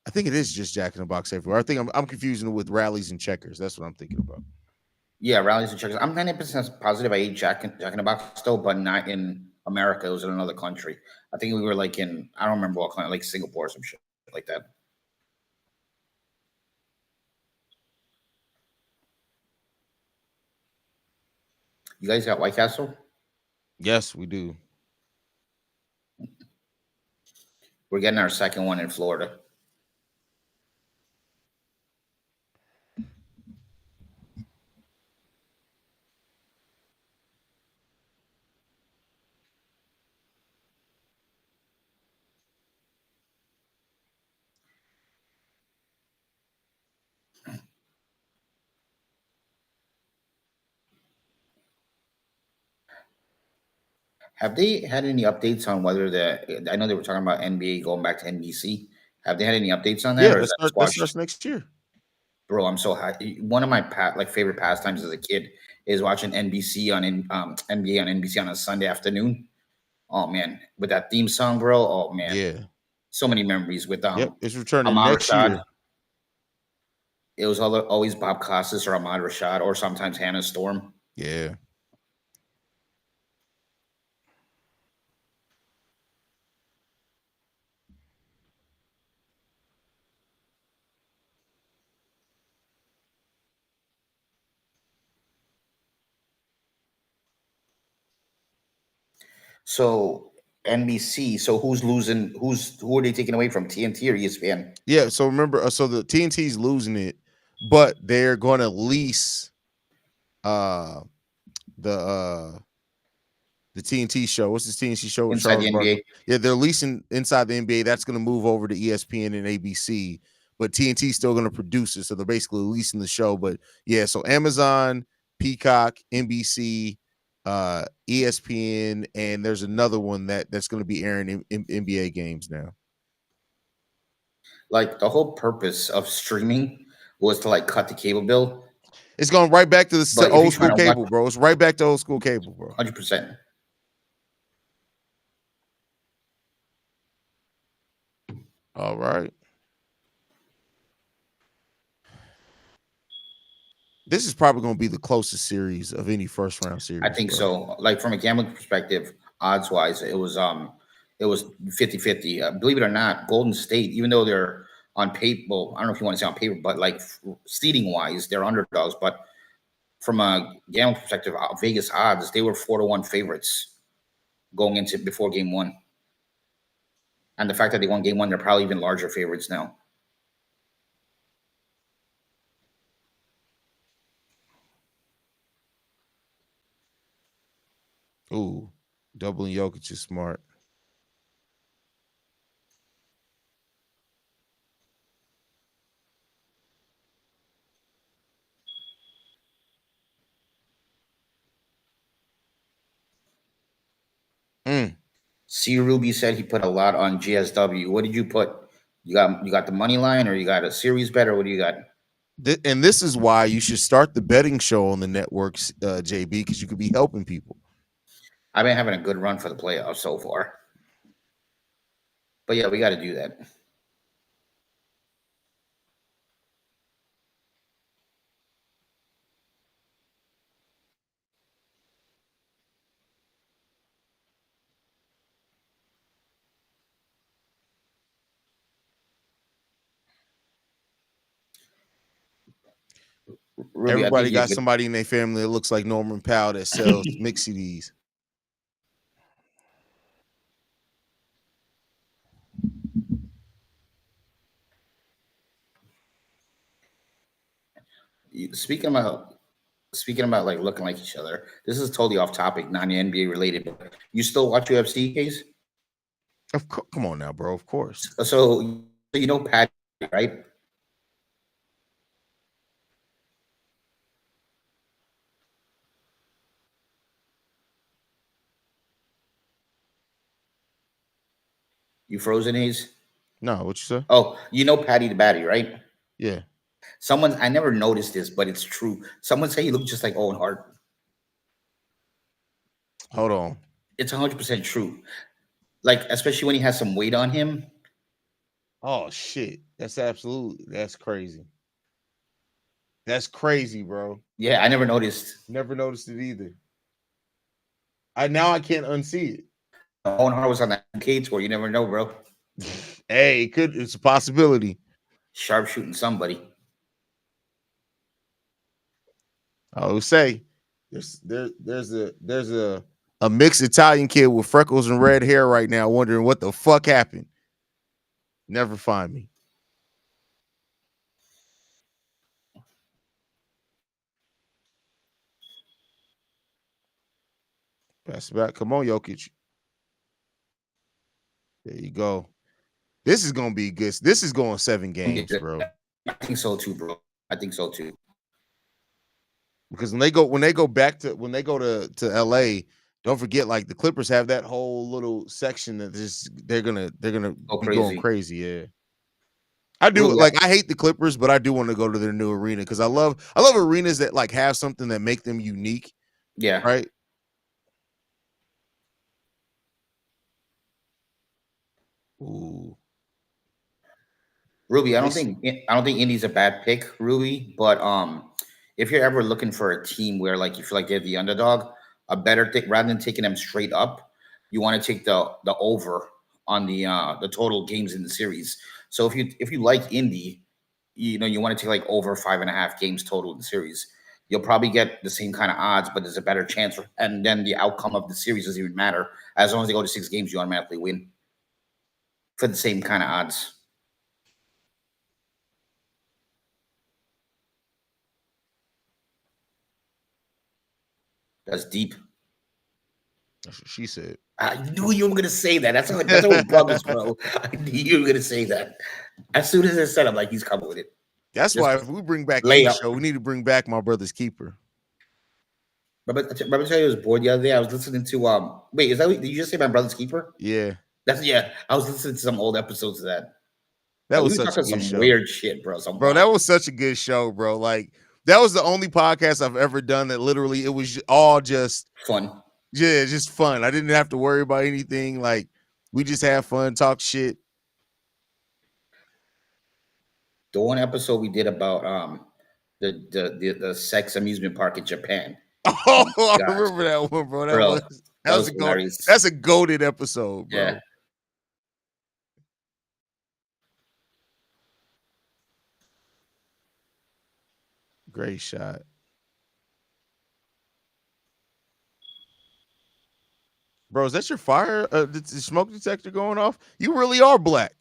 I think it is just Jack in the Box everywhere. I think I'm confusing it with Rallies and Checkers. That's what I'm thinking about. Yeah, rallies and checkers. I'm 90% positive I ate Jack in the Box still, but not in America. It was in another country. I think we were like in, I don't remember what country, like Singapore or some shit like that. You guys got White Castle? Yes, we do. We're getting our second one in Florida. Have they had any updates on whether I know they were talking about NBA going back to NBC. Have they had any updates on that, Yeah, or is that that squashed? starts next year. Bro, I'm so happy. One of my favorite pastimes as a kid is watching NBC on NBA on NBC on a Sunday afternoon. Oh man, with that theme song, bro. Oh man, Yeah. so many memories with Yep. It's returning Ahmad next Rashad. year. It was always Bob Costas or Ahmad Rashad or sometimes Hannah Storm. Yeah. So NBC. So who's losing? Who are they taking away from TNT or ESPN? Yeah. So remember, so the TNT's losing it, but they're going to lease uh the uh the TNT show. What's this TNT show with Inside Charles the Barkley? NBA. Yeah, they're leasing inside the NBA. That's going to move over to ESPN and ABC, but TNT's still going to produce it. So they're basically leasing the show. But yeah, so Amazon, Peacock, NBC, ESPN, and there's another one that's going to be airing in NBA games now. Like the whole purpose of streaming was to like cut the cable bill. It's going right back to the But if you're old trying school to watch cable, bro. It's right back to old school cable, bro. 100%. All right. This is probably going to be the closest series of any first round I series, think bro. so. Like from a gambling perspective, odds wise, it was 50-50. Believe it or not, Golden State, even though they're on paper, well, I don't know if you want to say on paper, but like seating wise, they're underdogs. But from a gambling perspective, Vegas odds, they were 4-1 favorites going into before game one. And the fact that they won game one, they're probably even larger favorites now. Ooh, doubling Jokic is smart. Mm. C. Ruby said he put a lot on GSW. What did you put? You got the money line, or you got a series bet, or what do you got? And this is why you should start the betting show on the networks, JB, because you could be helping people. I've been having a good run for the playoffs so far. But yeah, we got to do that. Ruby, I think Everybody got somebody in their family that looks like Norman Powell that sells mix CDs. speaking about like looking like each other. This is totally off topic, non NBA related. But you still watch UFC, case? Come on now, bro. Of course. So you know Patty, right? You frozen, Haize? No, what you say? Oh, you know Patty the Batty, right? Yeah. Someone I never noticed this, but it's true. Someone say he looked just like Owen Hart. Hold on. It's 100% true. Like especially when he has some weight on him. Oh shit. That's crazy. That's crazy, bro. Yeah, I never noticed. Never noticed it either. I can't unsee it. Owen Hart was on that UK tour. You never know, bro. Hey, it's a possibility. Sharpshooting somebody. I would say there's a mixed Italian kid with freckles and red hair right now wondering what the fuck happened. Never find me. Pass it back. Come on, Jokic. There you go. This is gonna be good. This is going 7 games, bro. I think so too, bro. I think so too. Because when they go to LA, don't forget like the Clippers have that whole little section that just they're gonna Go be going crazy. crazy. Yeah. I do Ruby, like I hate the Clippers, but I do want to go to their new arena because I love arenas that like have something that make them unique, yeah. right? Ooh. Ruby, Nice. I don't think Indy's a bad pick, Ruby. But if you're ever looking for a team where like you feel like they're the underdog, a better thing rather than taking them straight up, you want to take the over on the total games in the series. So if you like Indy, you know you want to take like over 5.5 games total in the series. You'll probably get the same kind of odds, but there's a better chance. And then the outcome of the series doesn't even matter. As long as they go to 6 games, you automatically win for the same kind of odds. That's deep. That's what she said. I knew you were gonna say that. That's how we're brothers, bro. I knew you were gonna say that. As soon as I said, I'm like, he's coming with it. That's Just why if we bring back any lay up. show, we need to bring back my brother's keeper. Remember, tell you I was bored the other day. I was listening to Wait, is that did you just say my brother's keeper? Yeah, That's yeah. I was listening to some old episodes of that. that Like we was were such a talking good some show, weird shit, bro. Some bro. wild. That was such a good show, bro. Like that was the only podcast I've ever done that literally it was all just Fun. yeah, just fun. I didn't have to worry about anything. Like we just had fun, talk shit. The one episode we did about the sex amusement park in Japan. Oh, Oh I my god, remember that one, bro. bro, That that was was a go. hilarious. That's a goated episode, Yeah. bro. Great shot, bro. Is that your fire? The smoke detector going off? You really are black.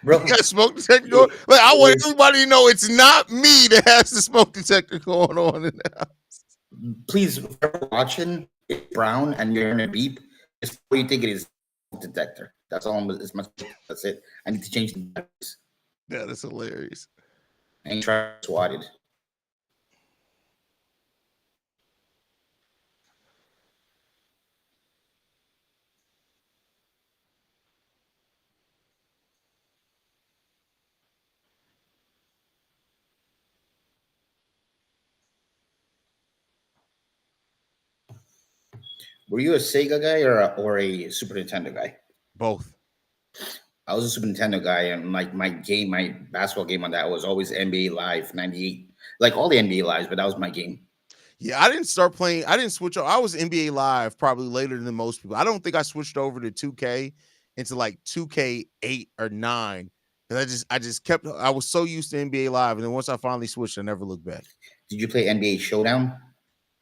You Bro, got a smoke detector going. it Like I want was everybody to know it's not me that has the smoke detector going on. In there. please if you're watching it's brown and you're in a beep, it's what you think it is detector. That's all it's my that's it. I need to change the batteries. Yeah, that's hilarious. I ain't trying to swatted. Were you a Sega guy or a Super Nintendo guy? Both. I was a Super Nintendo guy, and like my basketball game on that was always NBA Live '98, like all the NBA Lives, but that was my game. Yeah, I didn't start playing. I didn't switch. I was NBA Live probably later than most people. I don't think I switched over to 2K into like 2K 8 or 9. Because I just kept. I was so used to NBA Live, and then once I finally switched, I never looked back. Did you play NBA Showdown?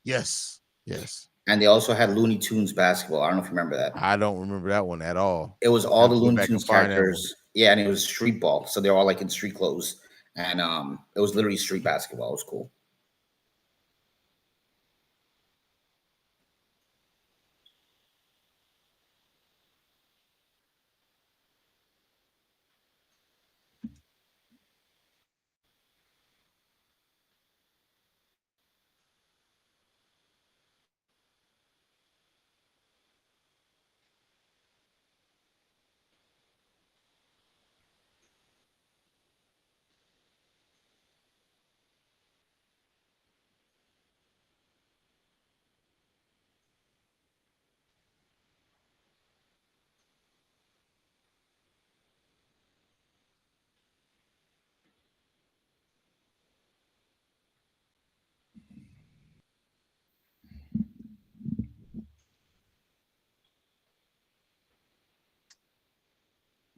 Yes, yes. And they also had Looney Tunes basketball. I don't know if you remember that. I don't remember that one at all. It was I all have the to go Looney back and Tunes find that one. characters. Yeah, and it was street ball, so they're all like in street clothes, and it was literally street basketball. It was cool.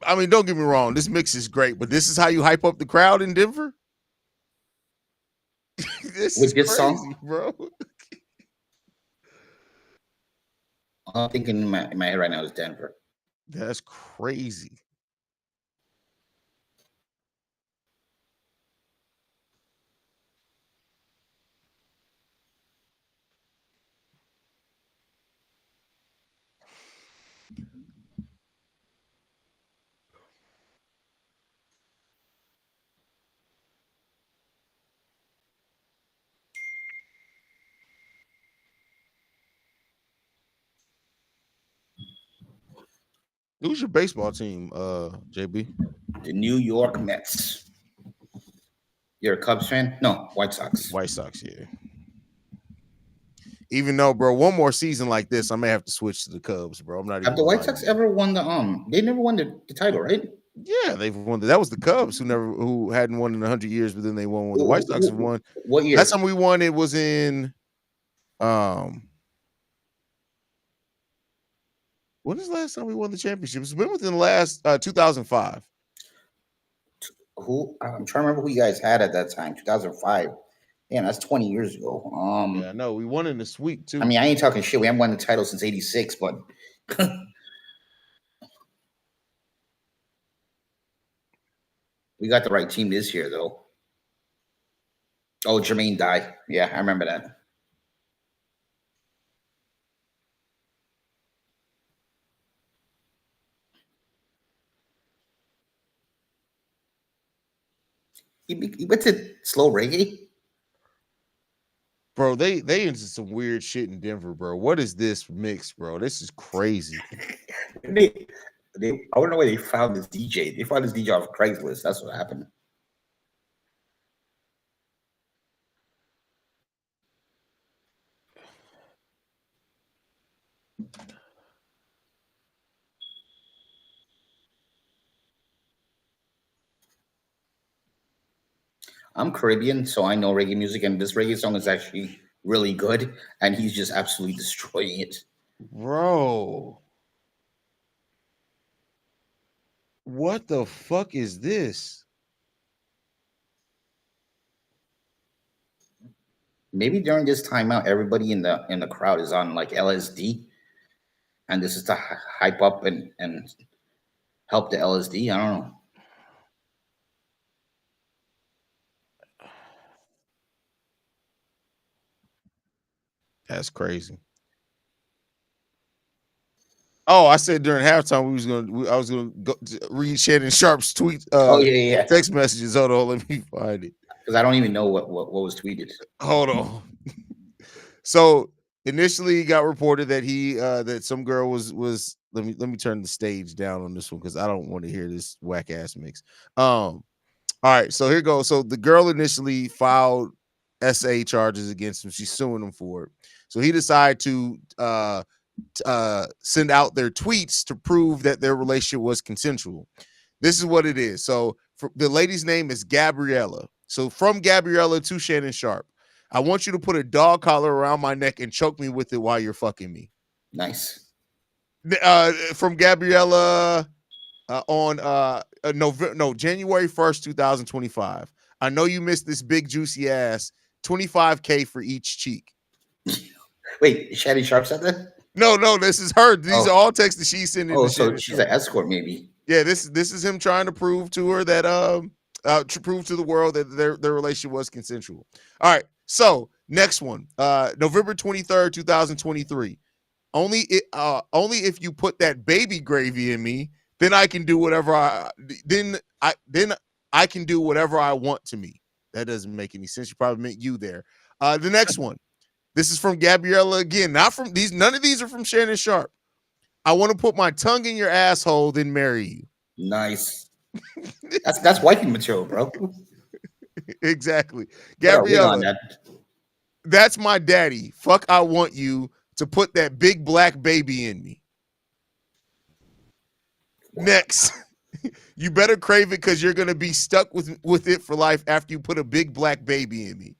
I mean, don't get me wrong, this mix is great, but this is how you hype up the crowd in Denver? This is With this crazy, song, bro. all I'm thinking in my head right now is Denver. That's crazy. Who's your baseball team, JB? The New York Mets. You're a Cubs fan? No, White Sox. White Sox, yeah. Even though, bro, one more season like this, I may have to switch to the Cubs, bro. I'm not even Have the gonna White lie to Sox you. ever won the? They never won the title, right? Yeah, they've won. That was the Cubs who hadn't won in 100 years, but then they won one. The White Sox have won. What Last year? time we won, it was in um. When is the last time we won the championship? It's been within the last 2005. Who? I'm trying to remember who you guys had at that time. 2005. Damn, that's 20 years ago. Yeah, no, we won in the sweep I too. mean, I ain't talking shit. We haven't won the title since '86, but we got the right team this year, though. Oh, Jermaine died. Yeah, I remember that. He went to slow reggae. Bro, they into some weird shit in Denver, bro. What is this mix, bro? This is crazy. they, I don't know where they found this DJ. They found this DJ off Craigslist. That's what happened. I'm Caribbean, so I know reggae music, and this reggae song is actually really good, and he's just absolutely destroying it. Bro. What the fuck is this? Maybe during this timeout, everybody in the crowd is on like LSD, and this is to hype up and help the LSD. I don't know. That's crazy. Oh, I said during halftime I was gonna go read Shannon Sharp's tweet, Oh yeah, yeah. text messages. Hold on, let me find it. Because I don't even know what was tweeted. Hold on. So initially, it got reported that that some girl was. Let me turn the stage down on this one because I don't want to hear this whack ass mix. All right, so here goes. So the girl initially filed SA charges against him. She's suing him for it. So he decided to send out their tweets to prove that their relationship was consensual. This is what it is. So the lady's name is Gabriella. So from Gabriella to Shannon Sharp, I want you to put a dog collar around my neck and choke me with it while you're fucking me. Nice. From Gabriella on January 1st, 2025. I know you missed this big juicy ass. $25K for each cheek. Wait, Shannon Sharp said that? No, this is her. These are all texts that she's sending. Oh, so she's an escort, maybe. Yeah, this is him trying to prove to her that to prove to the world that their relationship was consensual. All right, so next one, November 23rd, 2023. Only if you put that baby gravy in me, then I can do whatever I can do whatever I want to me. That doesn't make any sense. You probably meant you there. The next one. This is from Gabriella again. Not from these. None of these are from Shannon Sharp. I want to put my tongue in your asshole, then marry you. Nice. That's wifey material, bro. Exactly. Gabriella. That's my daddy. Fuck, I want you to put that big black baby in me. Next. You better crave it because you're going to be stuck with it for life after you put a big black baby in me.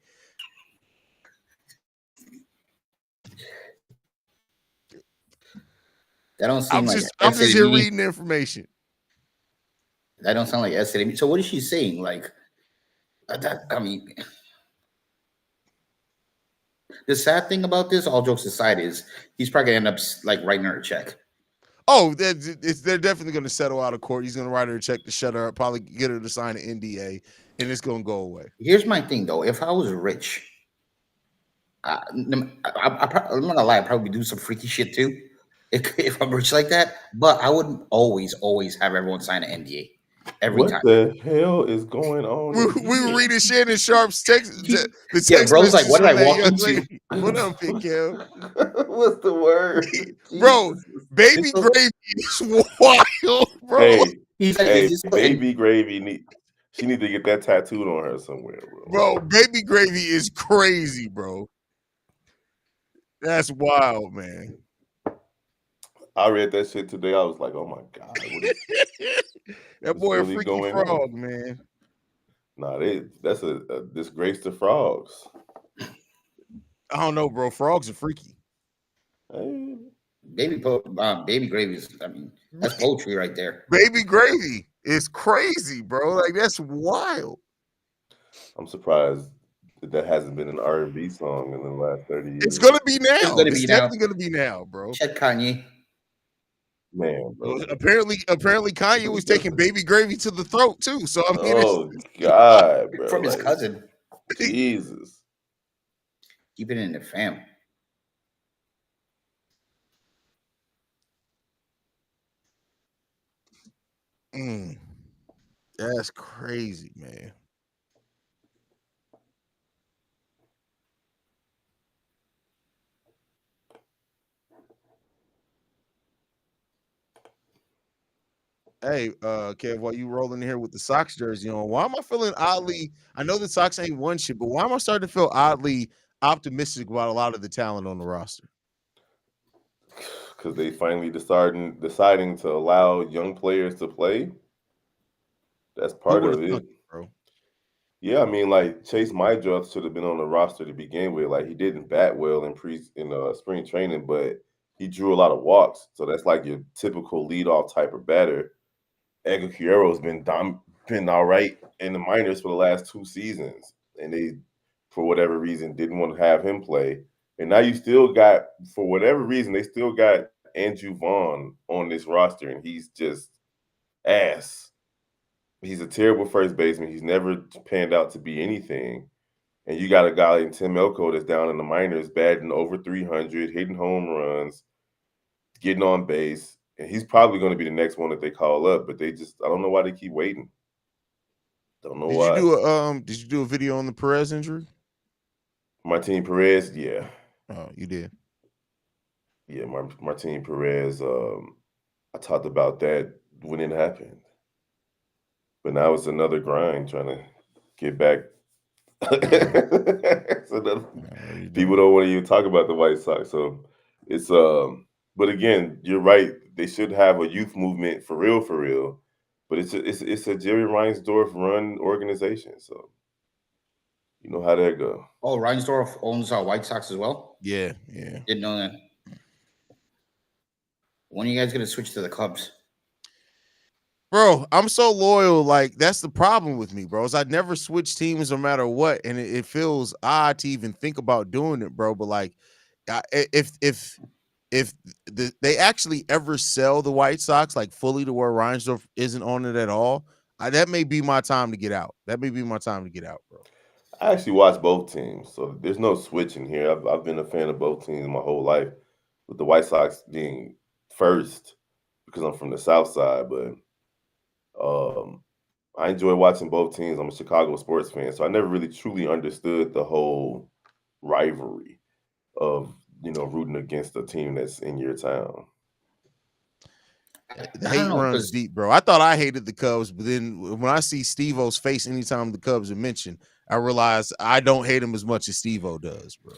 That don't seem I'm just here reading information. That don't sound like essay to me. So what is she saying? Like I mean, the sad thing about this, all jokes aside, is he's probably gonna end up like writing her a check. Oh, they're definitely going to settle out of court. He's going to write her a check to shut her up, probably get her to sign an NDA, and it's going to go away. Here's my thing though: if I was rich, I'm not gonna lie, I'd probably do some freaky shit too. If I'm rich like that, but I wouldn't always have everyone sign an NDA every What time. the hell is going on? We were reading Shannon Sharp's text, the Yeah, text bro's like, messages what did from I that walk young into? lady. What up, Big Kev? What's the word? Bro, Jesus. baby This- gravy is wild, bro. Hey, He's like, hey, is this baby gravy she need to get that tattooed on her somewhere, bro. Bro, baby gravy is crazy, bro. That's wild, man. I read that shit today. I was like, oh my God. That boy really a freaky going frog, on? man. Nah, that's a disgrace to frogs. I don't know, bro. Frogs are freaky. Hey. baby gravy is? I mean, that's poetry right there. Baby gravy is crazy, bro. Like that's wild. I'm surprised that hasn't been an R&B song in the last 30 years. It's gonna be now. It's gonna be now. Definitely gonna be now, bro. Check Kanye. Man, bro. Well, apparently Kanye was taking baby gravy to the throat too. So I mean, Oh God, bro. From his cousin. Jesus. Keep it in the fam. That's crazy, man. Hey, Kev, while you rolling here with the Sox jersey on, why am I feeling oddly? I know the Sox ain't won shit, but why am I starting to feel oddly optimistic about a lot of the talent on the roster? Because they finally deciding to allow young players to play. That's part of it, bro. Yeah, I mean, like Chase Mydruff should have been on the roster to begin with. Like he didn't bat well in spring training, but he drew a lot of walks. So that's like your typical leadoff type of batter. Edgar Guerrero's been all right in the minors for the last 2 seasons, and they, for whatever reason, didn't want to have him play. And now you still got, for whatever reason, they still got Andrew Vaughn on this roster, and he's just ass. He's a terrible first baseman. He's never panned out to be anything. And you got a guy like Tim Elko that's down in the minors, batting over 300, hitting home runs, getting on base. And he's probably going to be the next one that they call up, but I don't know why they keep waiting. Don't know why. Did you do a video on the Perez injury? Martin Perez, yeah. Oh, you did. Yeah, Martin Perez. I talked about that when it happened, but now it's another grind trying to get back. People don't want to even talk about the White Sox, so it's But again, you're right. They should have a youth movement for real. But it's a Jerry Reinsdorf run organization, so you know how that go. Oh, Reinsdorf owns White Sox as well? Yeah. Didn't know that. When are you guys gonna switch to the Cubs? Bro, I'm so loyal. Like that's the problem with me, bros. I never switch teams no matter what, and it feels odd to even think about doing it, bro. But like, if they actually ever sell the White Sox like fully to where Reinsdorf isn't on it at all, that may be my time to get out. That may be my time to get out, bro. I actually watch both teams, so there's no switching here. I've been a fan of both teams my whole life, with the White Sox being first because I'm from the South Side. But I enjoy watching both teams. I'm a Chicago sports fan, so I never really truly understood the whole rivalry of rooting against a team that's in your town. The hate runs deep, bro. I thought I hated the Cubs, but then when I see Steve-O's face anytime the Cubs are mentioned, I realize I don't hate him as much as Steve-O does, bro.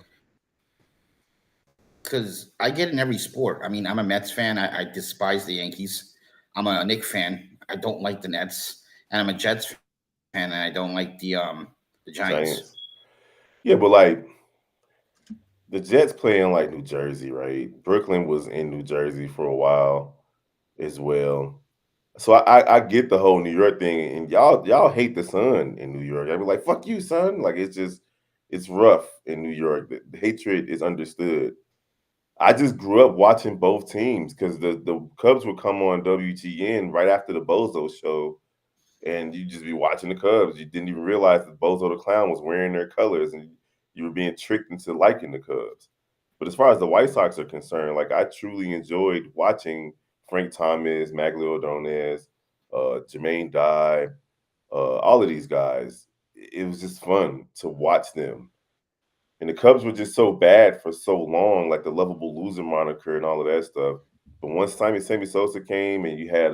Because I get in every sport. I mean, I'm a Mets fan. I despise the Yankees. I'm a Knicks fan. I don't like the Nets. And I'm a Jets fan, and I don't like the Giants. Yeah, but like the Jets play in like New Jersey, right? Brooklyn was in New Jersey for a while as well. So I get the whole New York thing, and y'all hate the sun in New York. I be like, fuck you, son. Like it's rough in New York. The hatred is understood. I just grew up watching both teams because the Cubs would come on WGN right after the Bozo show, and you just be watching the Cubs. You didn't even realize that Bozo the Clown was wearing their colors, and you were being tricked into liking the Cubs. But as far as the White Sox are concerned, like I truly enjoyed watching Frank Thomas, Maglio Ordonez, Jermaine Dye, all of these guys. It was just fun to watch them. And the Cubs were just so bad for so long, like the lovable loser moniker and all of that stuff. But once Sammy Sosa came and you had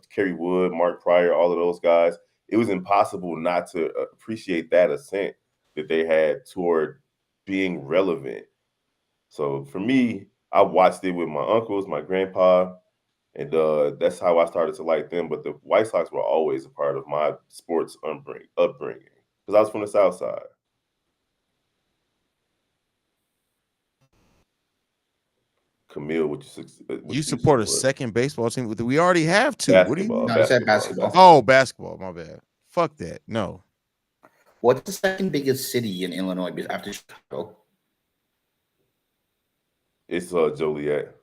Kerry Wood, Mark Pryor, all of those guys, it was impossible not to appreciate that ascent that they had toward being relevant. So for me, I watched it with my uncles, my grandpa, and that's how I started to like them. But the White Sox were always a part of my sports upbringing because I was from the South Side. Camille, You support a second baseball team? We already have two. Basketball, what do you mean? No, I said basketball. Oh, basketball. My bad. Fuck that. No. What's the second biggest city in Illinois after Chicago? It's Joliet.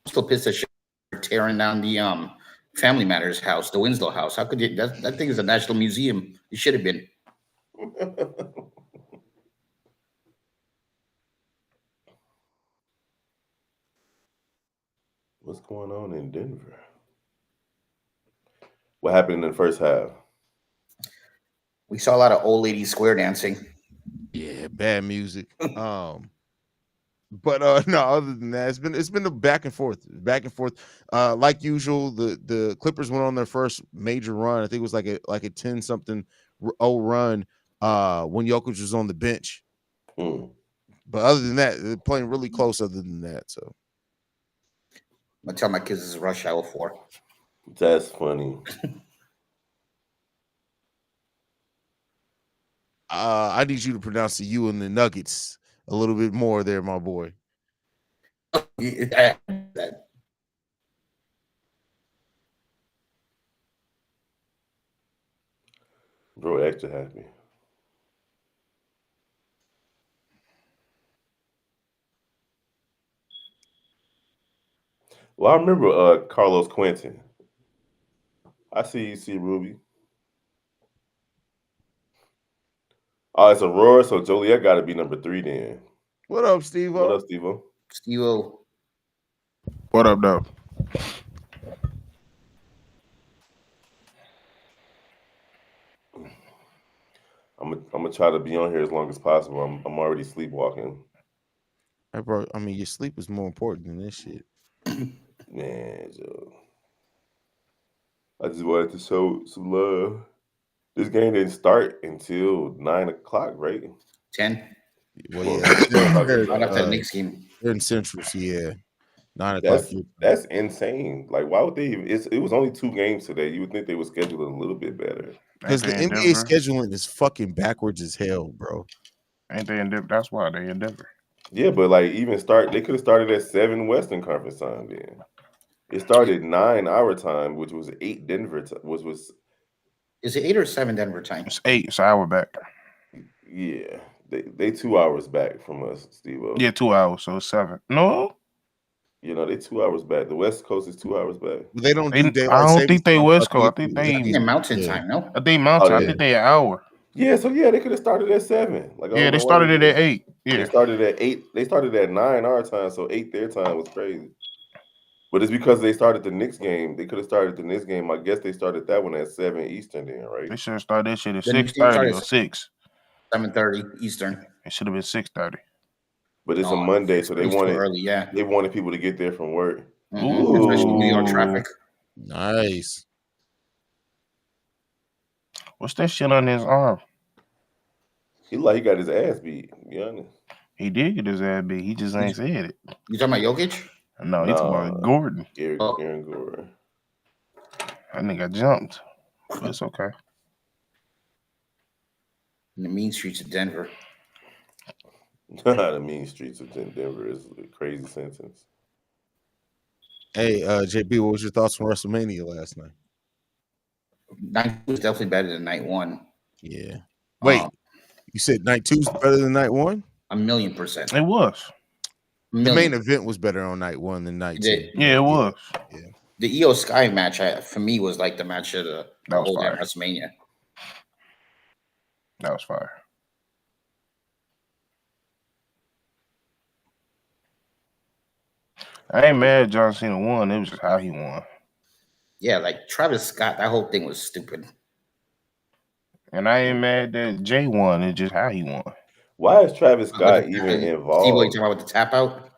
Still pissed at shit for tearing down the Family Matters house, the Winslow house. How could you? That thing is a national museum. It should have been. What's going on in Denver? What happened in the first half? We saw a lot of old ladies square dancing. Yeah, bad music. But no, other than that, it's been a back and forth. Like usual, the Clippers went on their first major run. I think it was like a 10-something run when Jokic was on the bench. But other than that, they're playing really close. Other than that, so I tell my kids this is rush hour 4. That's funny. I need you to pronounce the U and the Nuggets a little bit more there, my boy. Bro, extra happy. Well, I remember Carlos Quentin. I see you, see Ruby. Oh, it's Aurora, so Joliet got to be number 3 then. What up, Steve-O? What up, Steve-O? Steve-O. What up, though? I'm gonna try to be on here as long as possible. I'm already sleepwalking. Hey, bro, I mean, your sleep is more important than this shit. Man, Joe. I just wanted to show some love. This game didn't start until 9 o'clock, right? 10. Well, yeah, Right after the Knicks game. They're in Central, so yeah, 9 o'clock. That's insane. Like, why would they? It was only 2 games today. You would think they would schedule it a little bit better. Because the NBA scheduling is fucking backwards as hell, bro. Ain't they in Denver? That's why they in Denver. Yeah, but like they could have started at 7 Western Conference time then. It started 9 our time, which was 8 Denver, which was. Is it 8 or 7 Denver time? It's 8. It's an hour back. Yeah, they 2 hours back from us, Steve-O. Yeah, 2 hours, so it's 7. No. You know, they 2 hours back. The West Coast is 2 hours back. They don't do daylight I don't savings think they time. West Coast. I think they Mountain time. No, I think Mountain. I think they an hour. Yeah, so yeah, they could have started at 7. Like, yeah, they started it at 8. Yeah, they started at 8. They started at 9 our time, so 8 their time was crazy. But it's because they started the Knicks game. They could have started the Knicks game. I guess they started that one at 7 Eastern then, right? They should have started that shit at 6:30 or 6. 7:30 Eastern. It should have been 6:30. But it's a Monday, so they wanted early, yeah. They wanted people to get there from work. Mm-hmm. Especially New York traffic. Nice. What's that shit on his arm? He got his ass beat. To be honest, he did get his ass beat. He just ain't said it. You talking about Jokic? No, he talking about Gordon. Aaron Gordon. That nigga jumped. But it's okay. In the mean streets of Denver. The mean streets of Denver is a crazy sentence. Hey, JB, what was your thoughts on WrestleMania last night? Night 2 was definitely better than night 1. Yeah. Wait, you said night 2's better than night 1? 1,000,000%. It was. The main event was better on night 1 than night 2. Yeah, it was. Yeah. The Io Sky match, for me, was like the match of the whole damn WrestleMania. That was fire. I ain't mad John Cena won. It was just how he won. Yeah, like Travis Scott, that whole thing was stupid. And I ain't mad that Jay won. It's just how he won. Why is Travis Scott even involved? Steve, what you talking about with the tap out?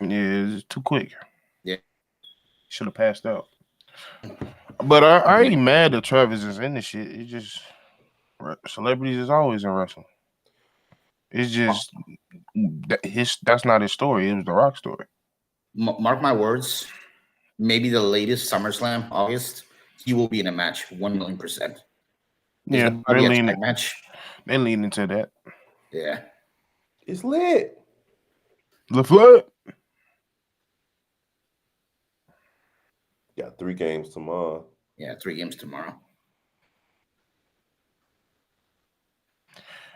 Yeah, it's too quick. Yeah. Should have passed out. But I ain't mad that Travis is in this shit. It's just celebrities is always in wrestling. It's just that's not his story. It was the Rock story. Mark my words. Maybe the latest SummerSlam, August, he will be in a match 1,000,000%. Yeah, they're leaning into that. Yeah. It's lit. The flood. Got 3 games tomorrow. Yeah, 3 games tomorrow.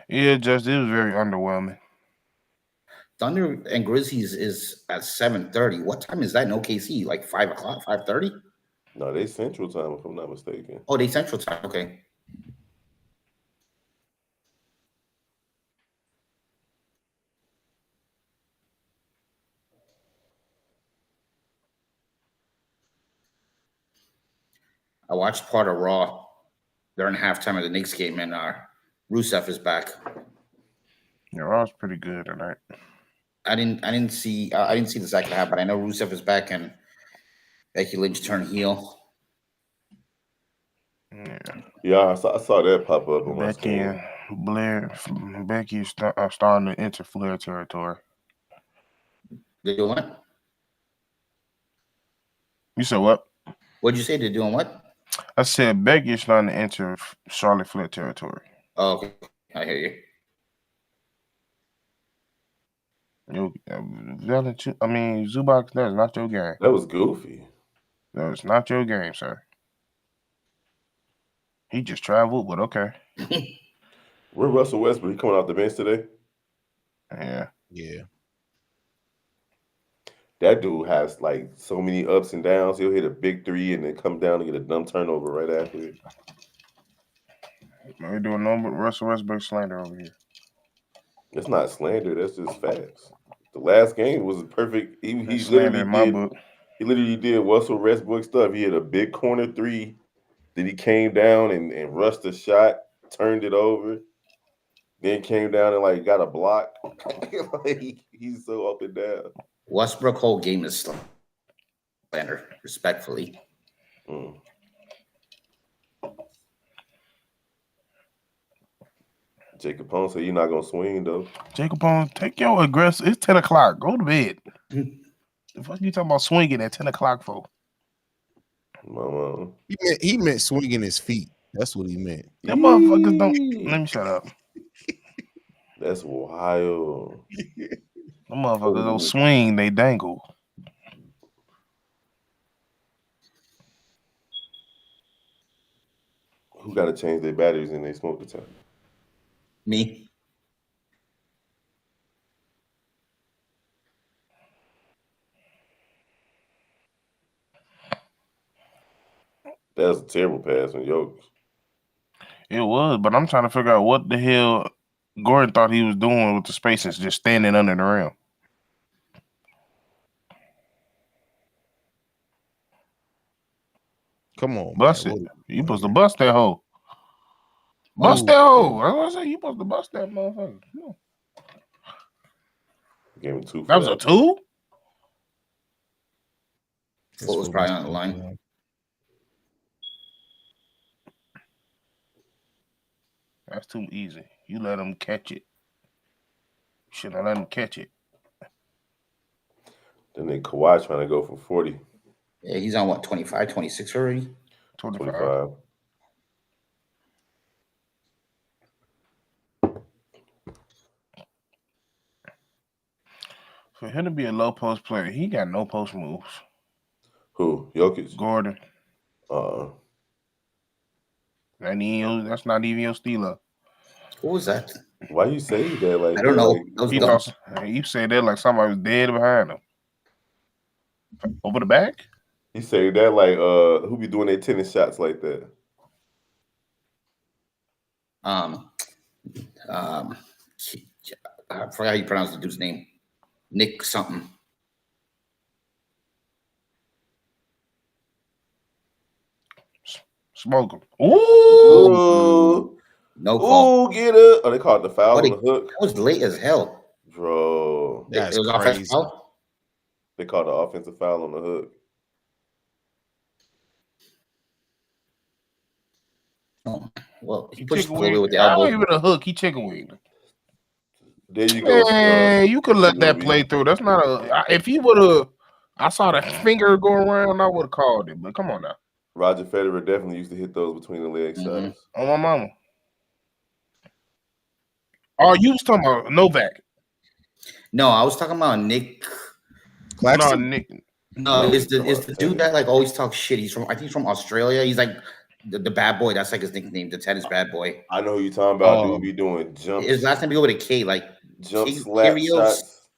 Yeah, just it was very underwhelming. Thunder and Grizzlies is at 7:30. What time is that in OKC? Like 5 o'clock, 5:30? No, they Central Time, if I'm not mistaken. Oh, they Central Time. Okay. I watched part of Raw during halftime of the Knicks game, and Rusev is back. Yeah, Raw's pretty good tonight. I didn't see the second half, but I know Rusev is back and Becky Lynch turned heel. Yeah, I saw that pop up on my screen. Becky is starting to enter Flair territory. They're doing what? You said what? What'd you say? They're doing what? I said Becky is starting to enter Charlotte Flair territory. Oh, okay. I hear you. Zubac, that's not your game. That was goofy. That was not your game, sir. He just traveled, but okay. Where Russell Westbrook? He coming off the bench today? Yeah. Yeah. That dude has like so many ups and downs. He'll hit a big 3 and then come down and get a dumb turnover right after it. We're doing no Russell Westbrook slander over here. That's not slander. That's just facts. The last game was perfect. He literally did Russell Westbrook stuff. He hit a big corner 3. Then he came down and rushed a shot, turned it over. Then came down and like got a block. Like, he's so up and down. Westbrook whole game is slander, respectfully. Jacob Pong said you're not gonna swing though. Jacob Pong, take your aggressive. It's 10 o'clock. Go to bed. The fuck you talking about swinging at 10 o'clock for? Mama. He meant swinging his feet. That's what he meant. That motherfuckers don't. Let me shut up. That's wild. The motherfuckers don't swing, they dangle. Who got to change their batteries in their smoke detector? Me. That was a terrible pass on Jokic. It was, but I'm trying to figure out what the hell Gordon thought he was doing with the spaces, just standing under the rim. Come on, bust man. it. You supposed to bust that hoe. Bust that hoe. I was gonna say you supposed to bust that motherfucker. No. Gave him 2. That was a 2? What was probably on the line? That's too easy. You let him catch it. Should have let him catch it. Then Kawhi trying to go for 40. Yeah, he's on what, 25, 26 already? 25. For him to be a low post player, he got no post moves. Who? Jokic? Gordon. Uh-uh. That's not even your stealer. What was that? Why you say that like I don't that? know. Like, That was He dumb. thought you said that like somebody was dead behind him. Over the back? he say that like who be doing their tennis shots like that? I forgot how you pronounce the dude's name. Nick something. Smoke him. Ooh. No call. Ooh, get it. Oh, they called the foul on the hook. That was late as hell. Bro. It That's was offensive crazy. foul? They called the offensive foul on the hook. Oh, well, he He pushed chicken a little bit with the wing. Not elbow. even a hook. He chicken wing. There you go. Man, you could let that Ruby. play through. That's not a. If he would have, I saw the finger go around, I would have called it. But come on now. Roger Federer definitely used to hit those between the leg Mhm. shots. On my mama. Oh, you was talking about Novak. No, I was talking about Nick. No, Claxton? Nick. No, No, it's he's talking the about dude tennis. that like always talks shit. I think he's from Australia. He's like the bad boy. That's like his nickname, the tennis bad boy. I know who you talking about. Oh. Dude be doing jumps, His last name begins with a K, like jump K- slap Kyrgios. shots.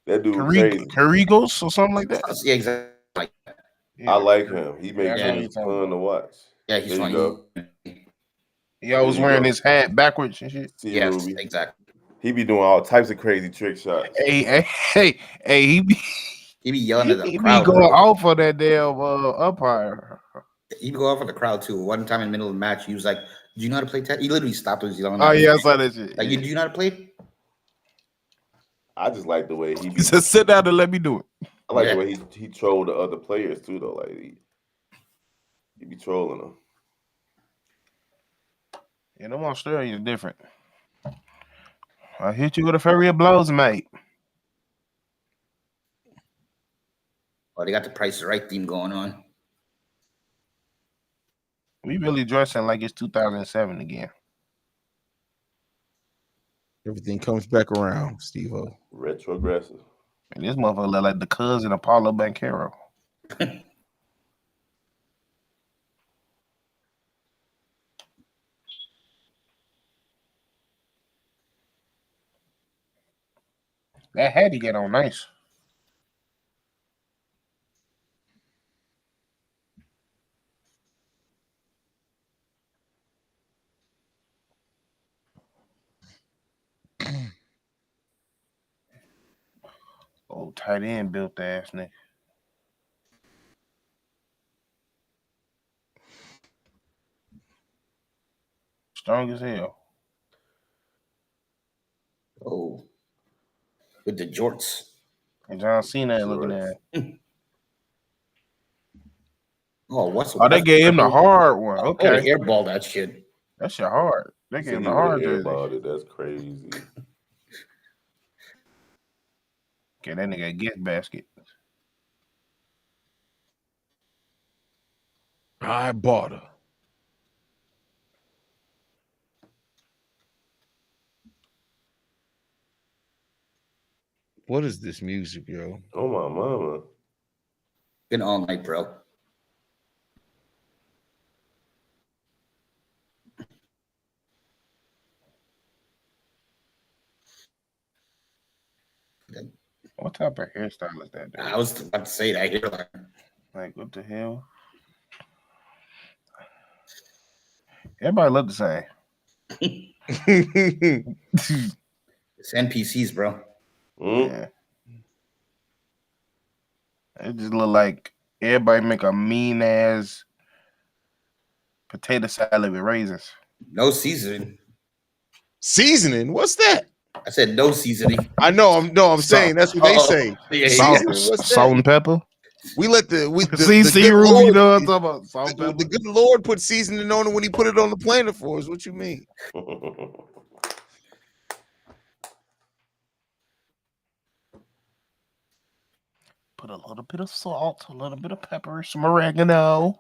That dude crazy. Carigos or something like that. Yeah, exactly. Like, I like him. He makes I know who you're tennis talking fun about. to watch. yeah, he's There funny. you go. He always There you wearing go. his hat backwards and shit. See Yes, Ruby. exactly. He be doing all types of crazy trick shots. Hey, he be He be yelling at the he be crowd. going Bro. off on that damn umpire. He be going off at the crowd too. One time in the middle of the match, he was like, "Do you know how to play tennis?" He literally stopped and was yelling. Oh at yeah, I him. saw that shit. Like, Yeah. do you know how to play? I just like the way he He be. said, "Sit down and let me do it." I like Yeah. the way he trolled the other players too, though. Like he be trolling them. Yeah, them Australians different. I hit you with a fairy of blows, mate. Oh, they got the Price is Right theme going on. We really dressing like it's 2007 again. Everything comes back around, Steve-O. Retrogressive. And this motherfucker look like the cousin of Paulo Banchero. That hat he get on nice. Oh, tight end built ass nigga. Strong as hell. Oh, with the jorts. And John Cena ain't looking Jorts. at. Oh, what's Oh, they gave him the hard one. Oh, they Okay, airball that shit. that shit hard. They He gave said him he the would hard have jersey. airballed it. That's crazy. Okay, that nigga a gift basket. I bought her. What is this music, yo? Oh my mama. Been all night, bro. What type of hairstyle is that? Dude? I was about to say that here. Like, what the hell? Everybody look the same. It's NPCs, bro. Yeah. It just look like everybody make a mean ass potato salad with raisins. No seasoning. Seasoning? What's that? I said no seasoning. I know. I'm saying that's what they say. Yeah, Seasoning? What's Salt that? and pepper. We let the See, good Ruby, Lord, you know what I'm talking about? Salt and the pepper. good Lord put seasoning on it when he put it on the planet for us. What you mean? Put a little bit of salt, a little bit of pepper, some oregano,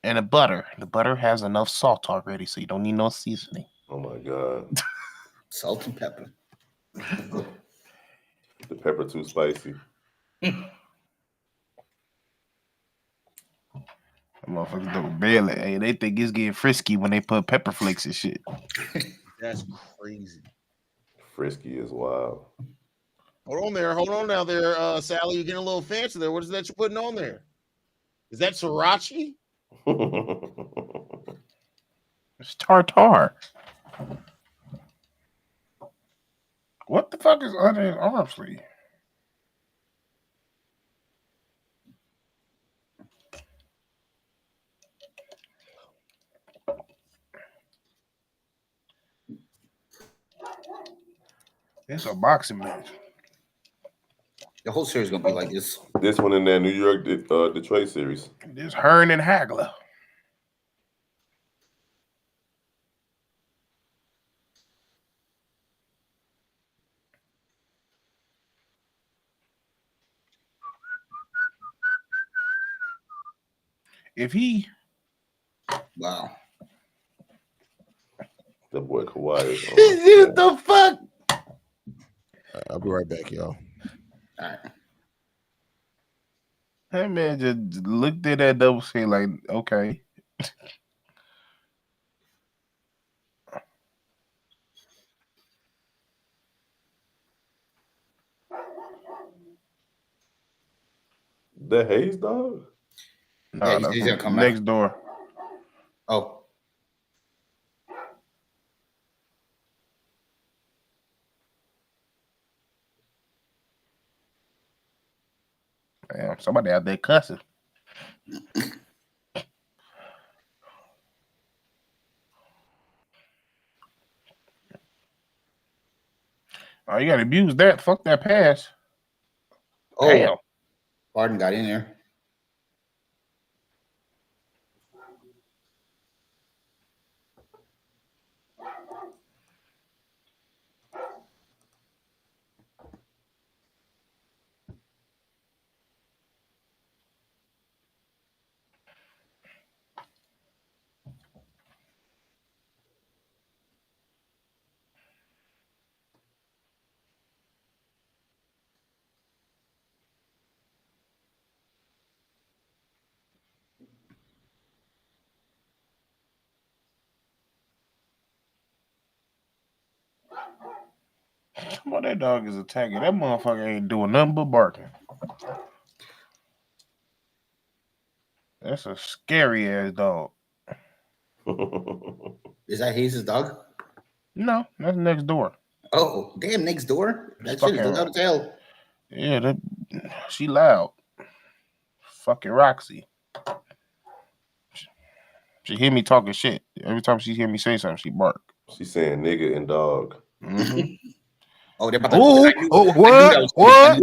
and a butter. The butter has enough salt already, so you don't need no seasoning. Oh my god. Salt and pepper. The pepper too spicy. Motherfuckers don't barely. Hey, they think it's getting frisky when they put pepper flakes and shit. That's crazy. Frisky is wild. Hold on now there, Sally. You're getting a little fancy there. What is that you're putting on there? Is that sriracha? It's tartar. What the fuck is under his arm sleeve? It's a boxing match. The whole series is gonna be like this. This one in that New York Detroit series. This Hearn and Hagler. If he, Wow. That boy Kawhi is What the fuck? I'll be right back, y'all. All right. that man just looked at that double C like, okay. that Haize dog? No, Yeah, that's he's gonna come next back. door. Oh, Damn, somebody out there cussing. Oh, you gotta abuse that. Fuck that pass. oh, Damn. Harden got in there. Well, that dog is attacking. That motherfucker ain't doing nothing but barking. That's a scary ass dog. Is that Hayes' dog? No, that's next door. Oh, damn! Next door. That It's shit is fucking- loud as hell. Yeah, she loud. Fucking Roxy. She hear me talking shit. Every time she hear me say something, she bark. She's saying nigga and dog. Mm-hmm. Oh, they're about to. Oh, I knew what? that was What? coming.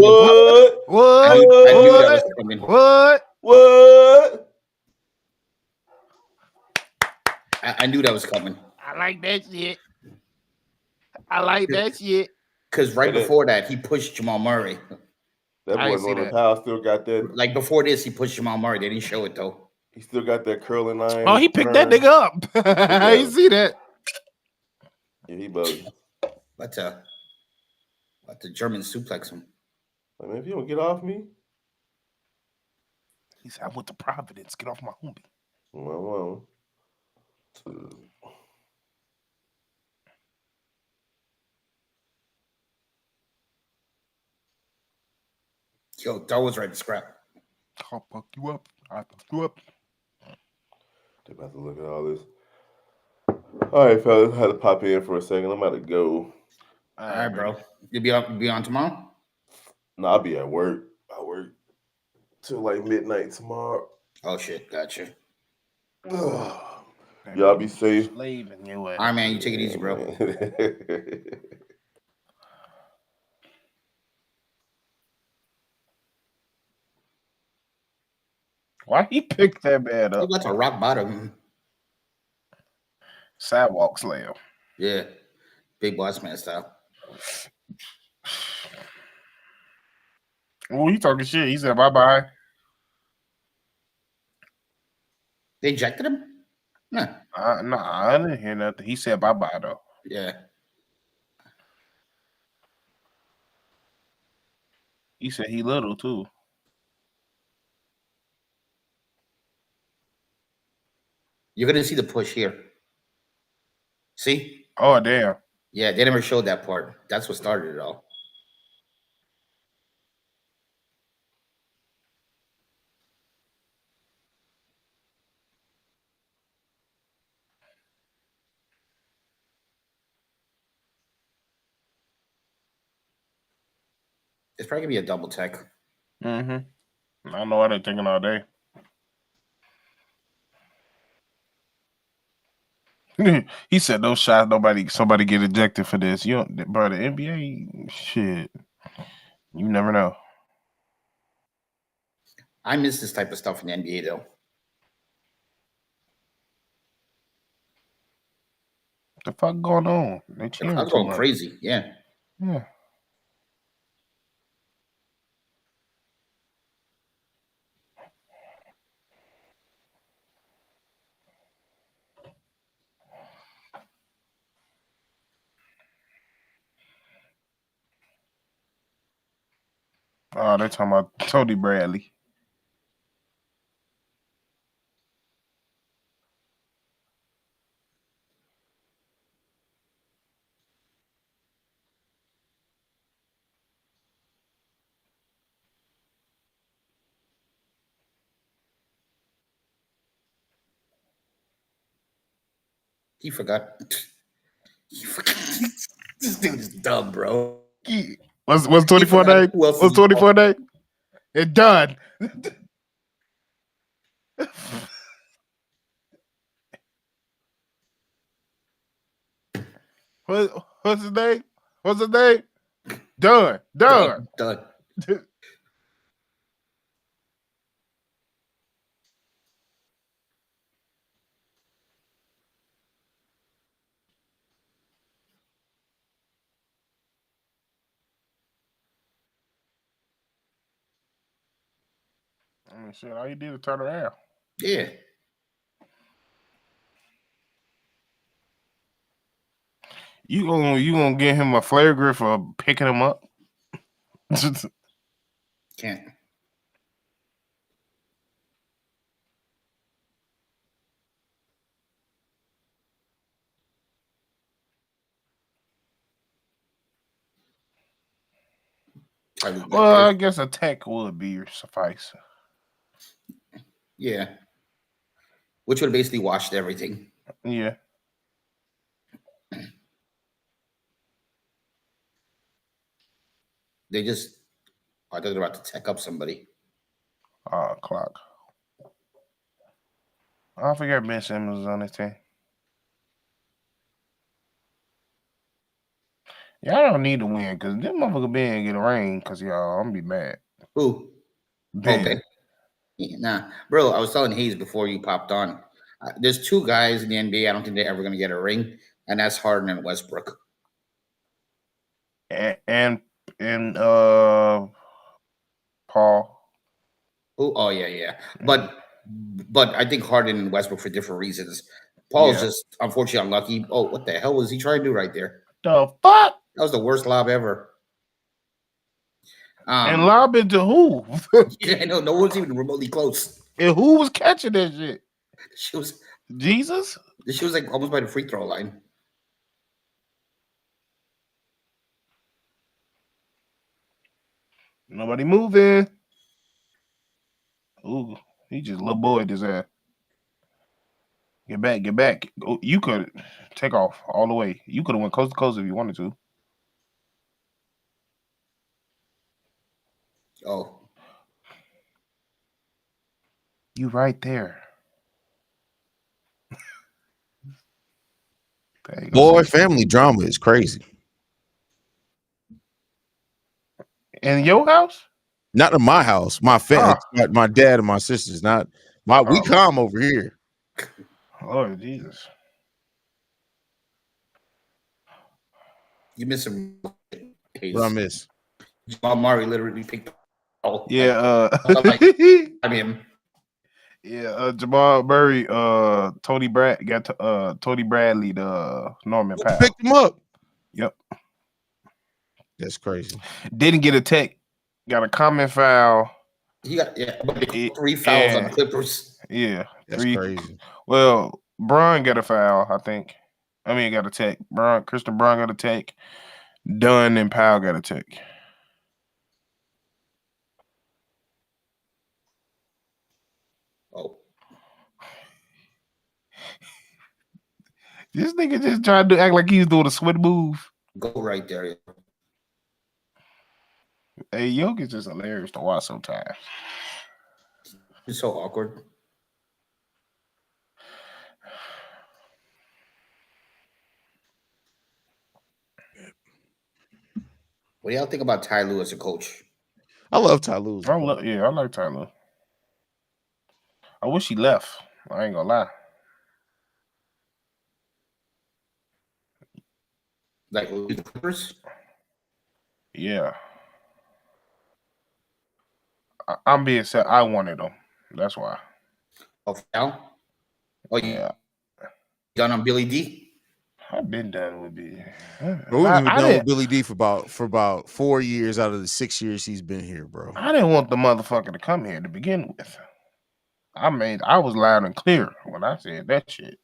What? I knew that was What? coming. What? What? I knew that was coming. I like that shit. I like that shit. Because right And then- before that, he pushed Jamal Murray. That I boy ain't see Norman that. Powell still got that. Like before this, he pushed Jamal Murray. They didn't show it though. He still got that curling iron. Oh, he picked that turn. nigga up. I ain't see that. Yeah, he bugged. But the German suplex him. Like, man, if you don't get off me, He said, I went to Providence. Get off my homie. well. Yo, that was ready to scrap. I'll fuck you up. I'll fuck you up. They about to look at all this. All right, fellas, I had to pop in for a second. I'm about to go. All right, bro. You be on tomorrow? No, I'll be at work. I work till like midnight tomorrow. Oh shit, gotcha. Y'all be safe. Slaving your ass. All right, man. You take it easy, bro. Why he picked that man You up? got to rock bottom. Sidewalk slam. Yeah, big boss man style. Oh, he talking shit. He said bye-bye. They ejected him? Nah. Nah, I didn't hear nothing. He said bye-bye, though. Yeah. He said he little too. You're gonna see the push here. See? Oh damn. Yeah, they never showed that part. That's what started it all. It's probably gonna be a double tech. Mm-hmm. I know what they're thinking all day. He said no shots. Somebody get ejected for this. You don't, bro. The NBA, shit. You never know. I miss this type of stuff in the NBA though. What the fuck going on? They The cheering crowd's too going much. crazy. Yeah. Yeah. Oh, they're talking about Tony Bradley. He forgot. He forgot. This dude is dumb, bro. What's 24 forgot day? who else What's is involved. 24 day? It done. What's his name? What's his name? Done. Done. I mean, shit, all you did was turn around. Yeah. You gonna get him a flagrant for picking him up? Can't. Well, I guess a tech would be suffice. Yeah. Which would have basically washed everything. Yeah. They just, I thought they were about to tech up somebody. Clock. I forget Ben Simmons was on this team. Y'all don't need to win because this motherfucker Ben get a ring because y'all, I'm gonna be mad. Who? Ben. Okay. Yeah, nah, bro, I was telling Haize before you popped on. There's two guys in the NBA. I don't think they're ever going to get a ring, and that's Harden and Westbrook. And Paul. Oh yeah. But I think Harden and Westbrook for different reasons. Paul's just unfortunately unlucky. Oh, what the hell was he trying to do right there? The fuck? That was the worst lob ever. And lob into who? Yeah, no one's even remotely close. And who was catching that shit? She was Jesus. She was like almost by the free throw line. Nobody moving. Ooh, he just little boyed his ass. Get back. Oh, you could take off all the way. You could have went coast to coast if you wanted to. Oh. You right there. Boy, family drama is crazy. In your house? Not in my house. My family, my dad and my sisters. Not my. We calm over here. Oh Jesus! You miss him. What I miss? Jamal Murray literally picked. Oh yeah. I mean. Yeah, Jamal Murray, Tony Bradley, the Norman Powell. Picked him up. Yep. That's crazy. Didn't get a tech. got a common foul. He got but 3 fouls and- on the Clippers. Yeah, That's 3. crazy. Well, Bron got a foul, I think. I mean, got a tech. Christian Bron got a tech. Dunn and Powell got a tech. Oh, This nigga just tried to act like he's doing a sweat move. go right there. Hey, Jokic is hilarious to watch sometimes. It's so awkward. What do y'all think about Ty Lue as a coach? I love Ty Lue. I like Ty Lue. I wish he left. I ain't gonna lie. Like the Clippers? Yeah. I'm being said I wanted him. That's why. Oh, now? Oh, Yeah. Done on Billy D? I've been done with Billy. We've been done with Billy D for about 4 years out of the 6 years he's been here, bro. I didn't want the motherfucker to come here to begin with. I was loud and clear when I said that shit.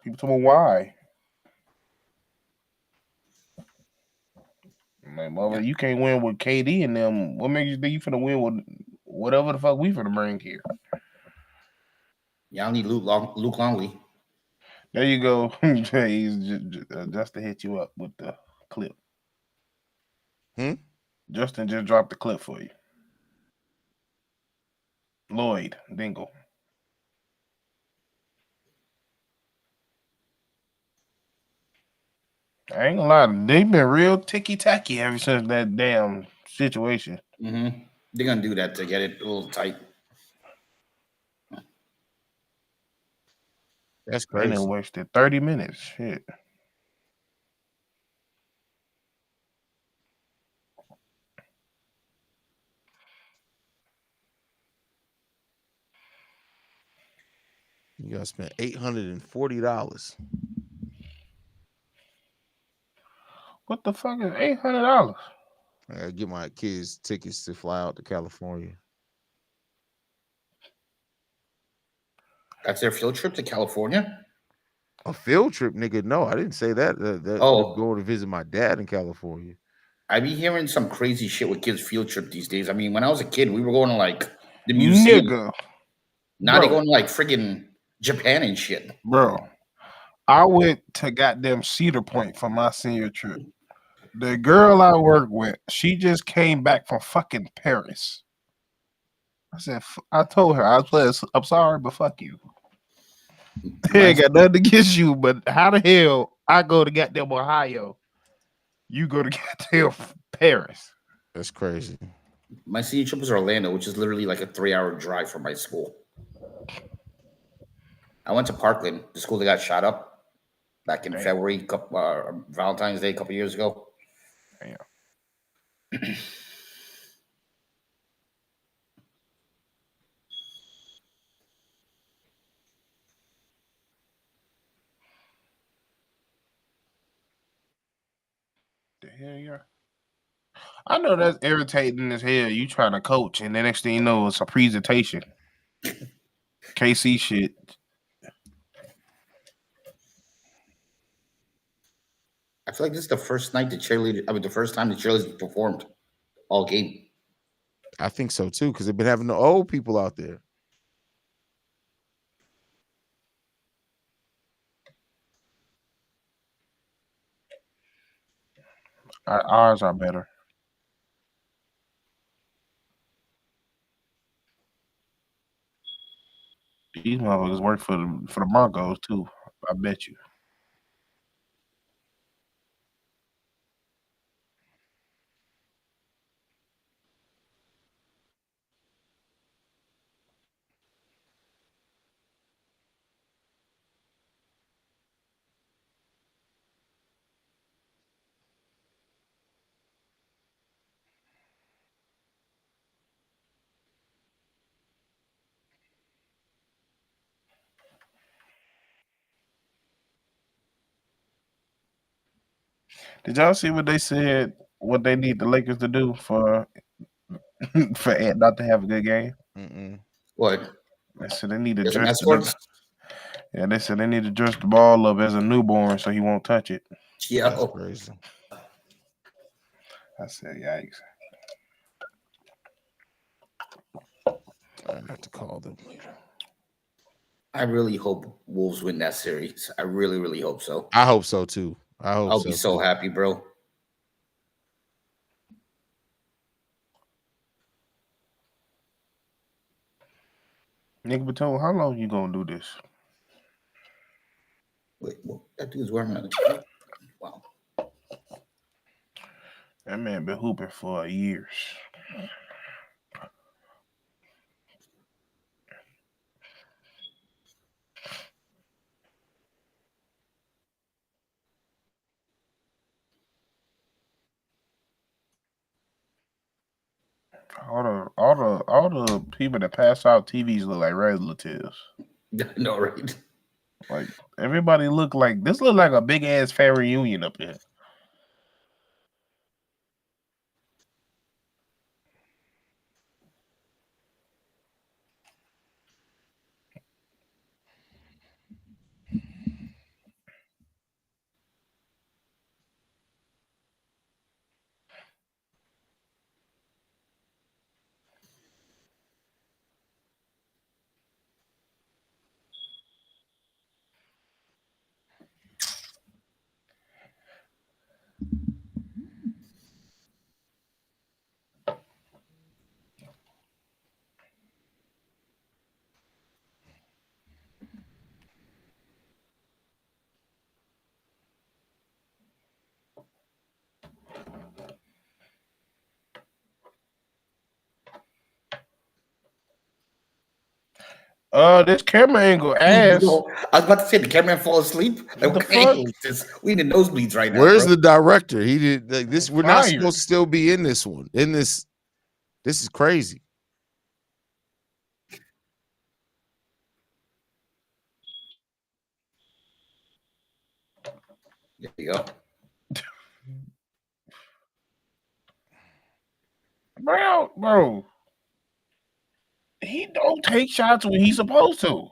People told me why. Like, mother, you can't win with KD and them. What makes you think you finna win with whatever the fuck we finna bring here? Y'all need Luke Longley. There you go. He's just to hit you up with the clip. Justin just dropped the clip for you. Lloyd Dingle. I ain't gonna lie, they've been real ticky-tacky ever since that damn situation. Mm-hmm. They're gonna do that to get it a little tight. That's crazy. They done wasted 30 minutes. Shit. You gotta spend $840. What the fuck is $800? I gotta get my kids tickets to fly out to California. That's their field trip to California? A field trip, nigga? No, I didn't say that. They're going to visit my dad in California. I be hearing some crazy shit with kids' field trip these days. I mean, when I was a kid, we were going to like the museum. Nigga. Now they're going to like friggin' Japan and shit. Bro, I went to goddamn Cedar Point for my senior trip. The girl I work with, she just came back from fucking Paris. I told her, I'm sorry, but fuck you. They ain't got nothing against you, but how the hell I go to goddamn Ohio? You go to goddamn Paris. That's crazy. My senior trip was Orlando, which is literally like a 3-hour drive from my school. I went to Parkland, the school that got shot up back in February, Valentine's Day, a couple years ago. Damn. The hell, yeah. I know that's irritating as hell. You trying to coach, and the next thing you know, it's a presentation. KC shit. I feel like this is the first night the first time the cheerleaders performed all game. I think so too, because they've been having the old people out there. Ours are better. These motherfuckers work for the Broncos too. I bet you. Did y'all see what they said what they need the Lakers to do for Ant not to have a good game? What? They said they need to Get some dress escorts? they said they need to dress the ball up as a newborn so he won't touch it. That's Yo. crazy. I said, yikes. I have to call them later. I really hope Wolves win that series. I really, really hope so. I hope so too. I'll be so happy, bro. Nick Baton, how long you gonna do this? Wait, what? That dude's wearing a wow. That man been hooping for years. All the people that pass out TVs look like relatives. No, right? Like everybody look like this. Look like a big ass family reunion up here. This camera angle ass. Yo, I was about to say the cameraman fall asleep. Like, The what fuck? is this? We in the nosebleeds right now. Where's bro. the director? He did like this. We're not Fired. supposed to still be in this one. In this is crazy. There you go. Bro. He don't take shots when he's supposed to.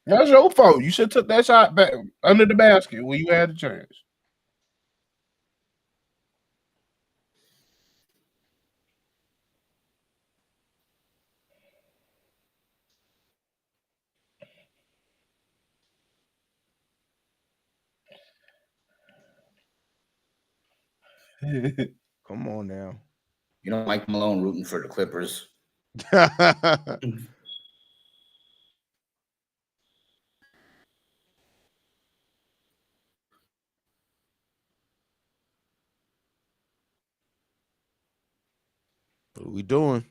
That's your fault. You should have took that shot back under the basket when you had the chance. Come on now. You know, Mike Malone rooting for the Clippers. What are we doing?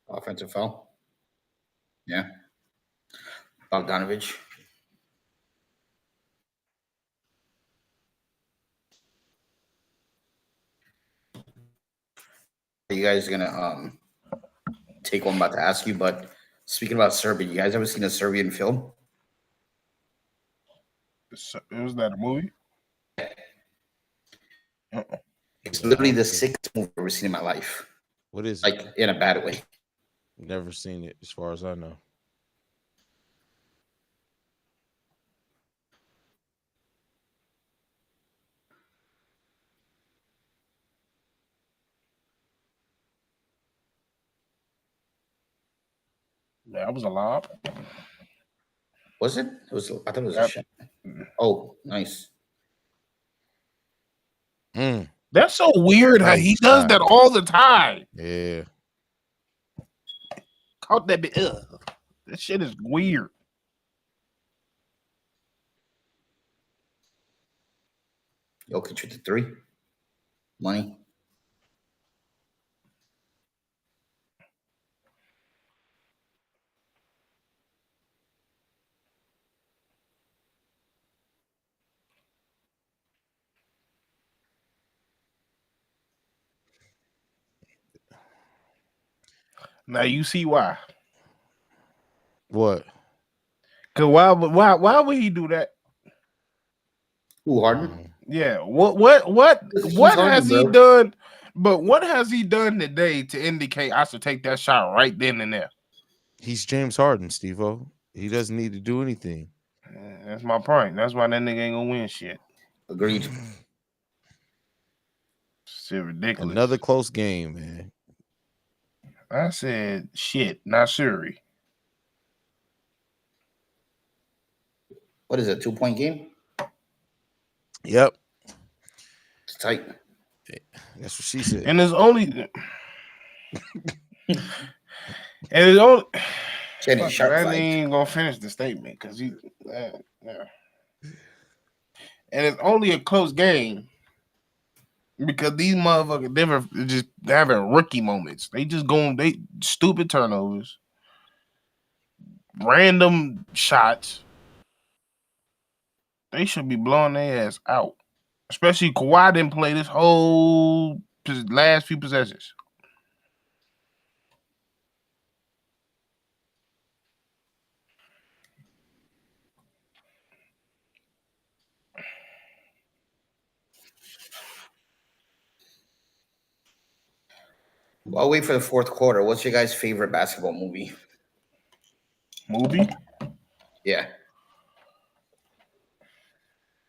Offensive foul. Yeah. Bogdanovich. You guys are gonna take what I'm about to ask you, but speaking about Serbia, you guys ever seen a Serbian film? Was that a movie? It's literally the sixth movie I've ever seen in my life. What is like it? in a bad way? Never seen it, as far as I know. That was a lob. Was it? It was. I thought it was a Yep. shot. Oh, nice. That's so weird how he does that all the time. Yeah. Caught that bit. That shit is weird. Jokic with the 3. Money. Now you see why. What? Cause why would he do that? Who, Harden? Yeah. What has he done? But what has he done today to indicate I should take that shot right then and there? He's James Harden, Steve-O. He doesn't need to do anything. That's my point. That's why that nigga ain't gonna win shit. Agreed. Shit ridiculous. Another close game, man. I said shit, not Shuri. What is it? 2-point game? Yep. It's tight. That's what she said. And there's only and it's only I ain't gonna finish the statement because he yeah. And it's only a close game because these motherfuckers never just having rookie moments. They just they stupid turnovers, random shots. They should be blowing their ass out. Especially Kawhi didn't play this whole last few possessions. I'll wait for the fourth quarter. What's your guys' favorite basketball movie? Movie? Yeah.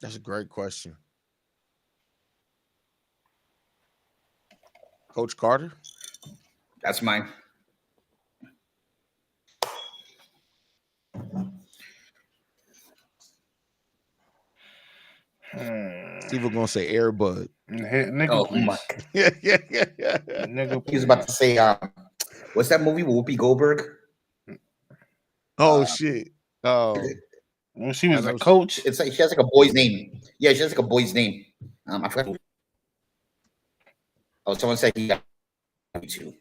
That's a great question. Coach Carter? That's mine. Steve was gonna say Air Bud. Nigga, please. my yeah. Nigga, he was about to say, what's that movie with Whoopi Goldberg? Oh shit! Oh, when she was a coach. It's like she has like a boy's name. Yeah, she has like a boy's name. I forgot. Oh, someone said he got too.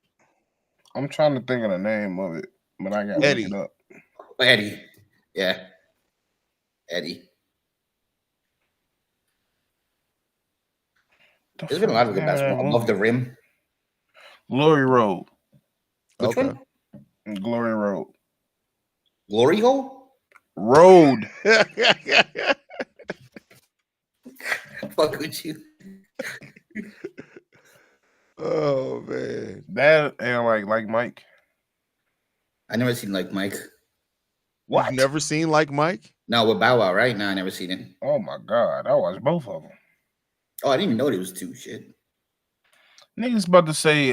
I'm trying to think of the name of it, but I got to look it up. Eddie. Yeah. Eddie. There's been a lot of good basketball. Above the rim. Glory Road. Which one? Glory Road. Glory Hole? Road. Fuck with you. Oh man. That and like Mike. I never seen Like Mike. What? You've never seen Like Mike? No, with Bow Wow, right? No, I never seen it. Oh my god, I watched both of them. Oh, I didn't even know there was 2. Shit. Niggas about to say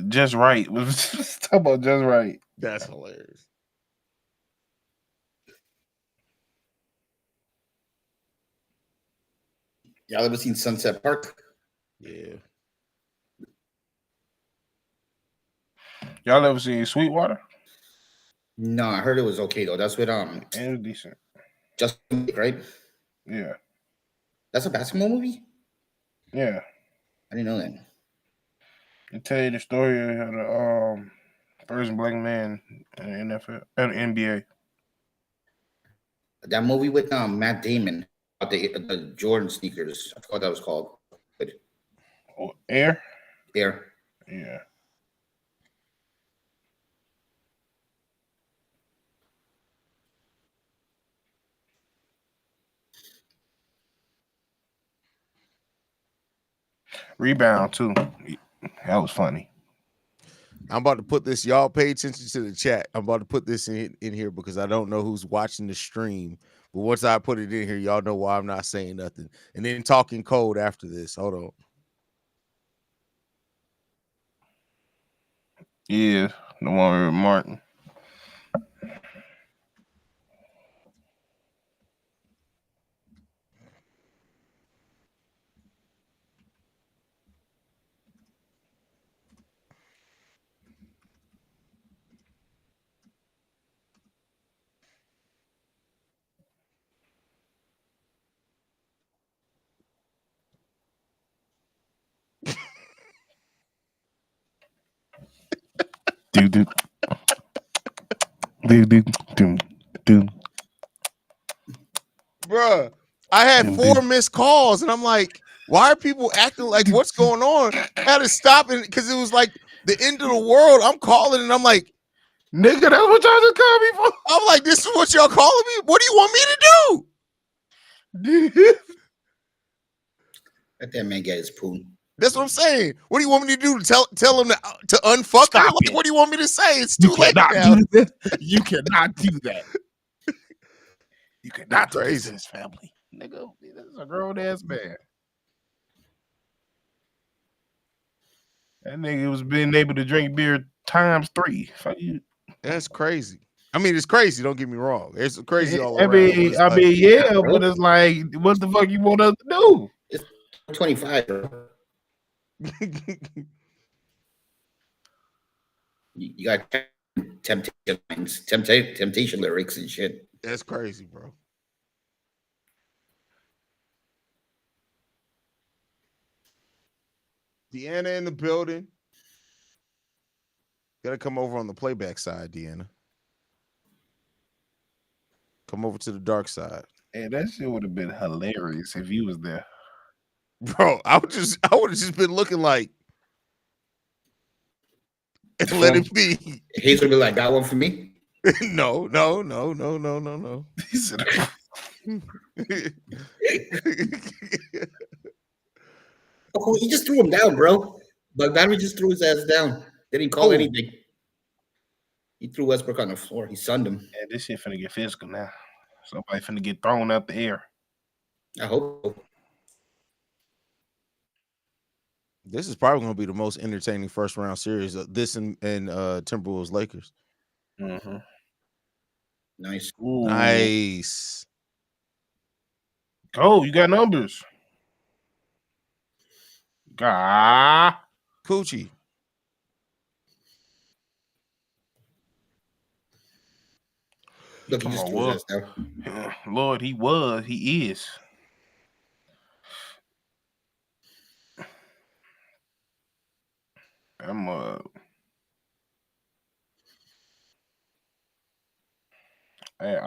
Just Right. Let's talk about Just Right. That's hilarious. Y'all ever seen Sunset Park? Yeah. Y'all ever seen Sweetwater? No, I heard it was okay though. That's with it was decent. Justin, right? Yeah. That's a basketball movie? Yeah. I didn't know that. I tell you the story of the first black man in the NFL and NBA. That movie with Matt Damon about the Jordan sneakers. I forgot what that was called. Air? Air. Yeah. Rebound too. That was funny. I'm about to put this. Y'all pay attention to the chat. I'm about to put this in here because I don't know who's watching the stream. But once I put it in here, y'all know why I'm not saying nothing. And then talking code after this. Hold on. Yeah, the one with Martin. Bruh, I had 4 missed calls, and I'm like, why are people acting like what's going on? I had to stop it because it was like the end of the world. I'm calling, and I'm like, nigga, that's what y'all just called me for. I'm like, this is what y'all calling me? What do you want me to do? Let that man get his poon. That's what I'm saying. What do you want me to do? Tell him to unfuck her? Like, what do you want me to say? It's too late now. You cannot do that. You cannot do this Crazy. to his family. Nigga, this is a grown ass man. That nigga was being able to drink beer times 3. Fuck you. That's crazy. I mean, it's crazy. Don't get me wrong. It's crazy all I around. mean, yeah, but it's like, what the fuck you want us to do? It's 25. Bro. You got temptation lyrics and shit. That's crazy, bro. Deanna in the building. Gotta come over on the playback side, Deanna. Come over to the dark side. And that shit would have been hilarious if you was there. Bro, I would have just been looking like and let it be. Haize would be like, got one for me? No. He said, oh, he just threw him down, bro. Bogdanovic just threw his ass down. They didn't call anything. He threw Westbrook on the floor. He sunned him. yeah, this shit finna get physical now. Somebody finna get thrown out the air. I hope so. This is probably going to be the most entertaining first round series. This and Timberwolves Lakers. Mm-hmm. Nice. Ooh. Nice. Oh, you got numbers. Coochie. Look, he just threw his ass down. Lord, he is. I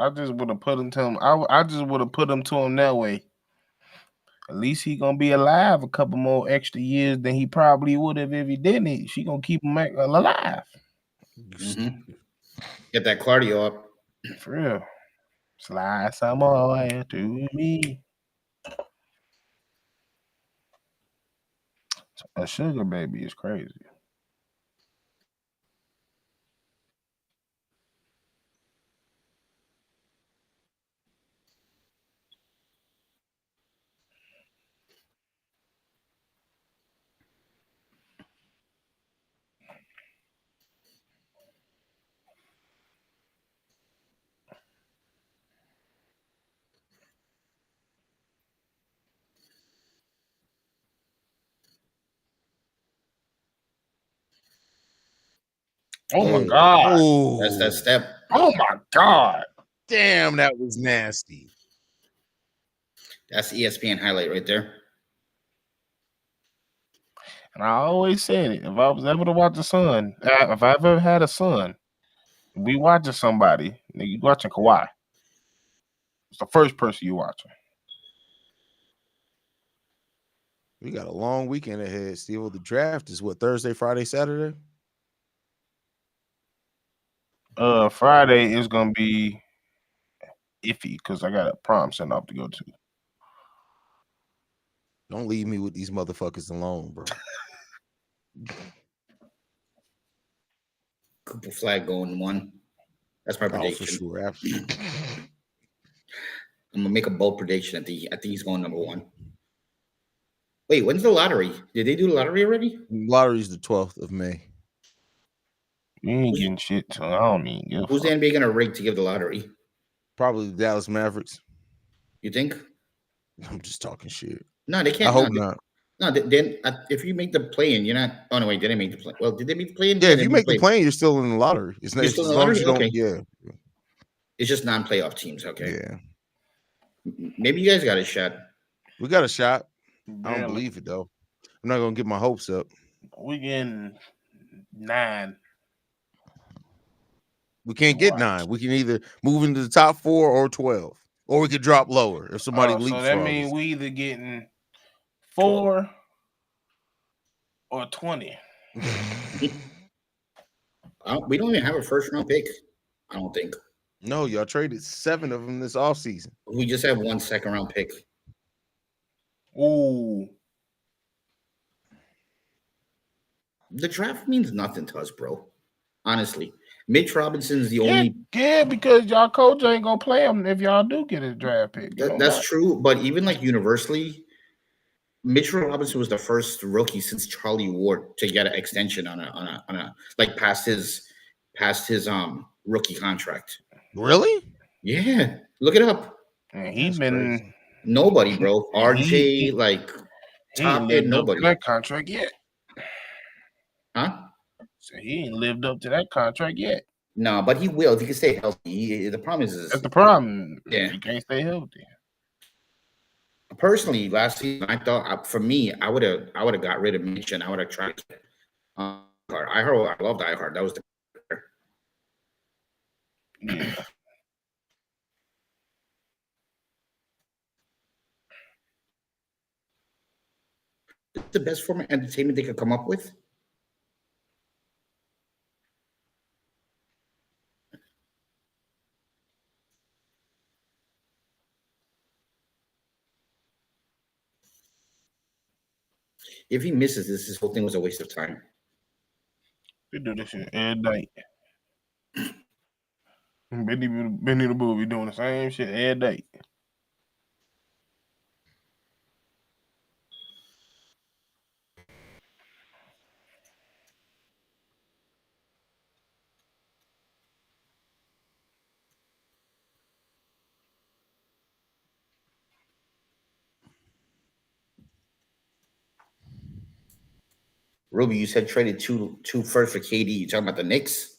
just would have put him to him. I just would have put him to him that way. At least he gonna be alive a couple more extra years than he probably would have if he didn't. She gonna keep him alive. Mm-hmm. Get that cardio up. For real. Slide some oil to me. A sugar baby is crazy. Oh my God. Ooh. That's that step. Oh my God. Damn, that was nasty. That's the ESPN highlight right there. And I always said it. If I was ever to watch a son, if I ever had a son, we watching somebody, nigga, you watching Kawhi. It's the first person you watching. We got a long weekend ahead, Steve. The draft is what, Thursday, Friday, Saturday? Friday is gonna be iffy because I got a prom sent off to go to. Don't leave me with these motherfuckers alone, bro. Cooper Flag going 1. That's my prediction. For sure, absolutely. I'm gonna make a bold prediction. I think he's going number 1. Wait, when's the lottery? Did they do the lottery already? Lottery's the 12th of May. You ain't getting shit, so I don't even give a Who's the NBA gonna rig to give the lottery? Probably the Dallas Mavericks. You think? I'm just talking shit. No, they can't. I hope not. No, then if you make the play-in, you're not. Oh no, wait, did they make the play? Well, did they make the play-in? Yeah, if you make the play-in, you're still in the lottery. It's not as long as you don't. Okay. Yeah, it's just non-playoff teams. Okay. Yeah. Maybe you guys got a shot. We got a shot. Barely. I don't believe it though. I'm not gonna get my hopes up. We getting 9. We can't get 9. We can either move into the top 4 or 12, or we could drop lower if somebody So that leapfrogs means us. we either getting 4 or 20. We don't even have a first round pick. I don't think. No, y'all traded 7 of them this offseason. We just have 1 second round pick. Ooh. The draft means nothing to us, bro. Honestly, Mitch Robinson's the only. Yeah, because y'all coach ain't gonna play him if y'all do get a draft pick. That's true, but even like universally, Mitch Robinson was the first rookie since Charlie Ward to get an extension on a like past his rookie contract. Really? Yeah, look it up. And he's been nobody, bro. RJ, he like he ain't top lived end, up nobody. to that contract yet. Huh? So he ain't lived up to that contract yet. No, but he will if he can stay healthy. The problem is That's the problem. Yeah, he can't stay healthy. Personally, last season I thought for me, I would have got rid of Mitch and I would have tried. I loved iHeart. That was the. Yeah. It's the best form of entertainment they could come up with. If he misses this whole thing was a waste of time. We do this shit every night. Benny the Bull be doing the same shit every day. Ruby, you said traded two first for KD. You talking about the Knicks?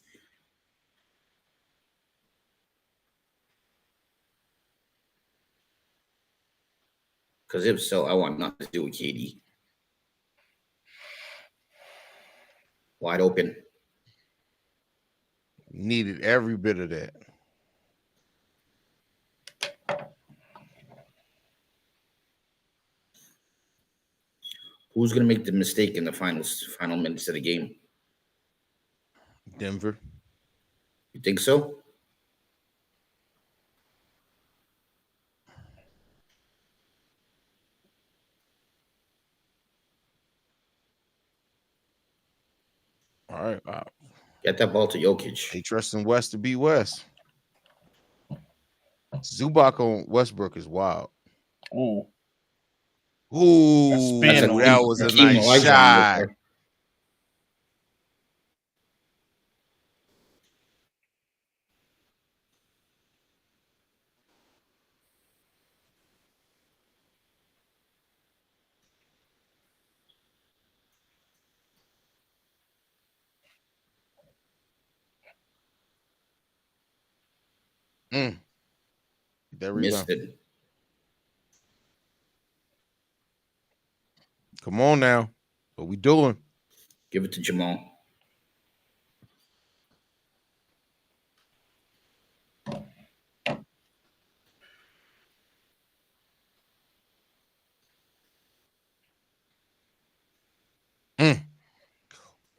Because if so, I want nothing to do with KD. Wide open. Needed every bit of that. Who's going to make the mistake in the final minutes of the game? Denver. You think so? All right. Wow. Get that ball to Jokic. They trusting West to beat West. Zubac on Westbrook is wild. Ooh. Ooh, that was a nice shot. There we Missed it. Come on now. What we doing? Give it to Jamal.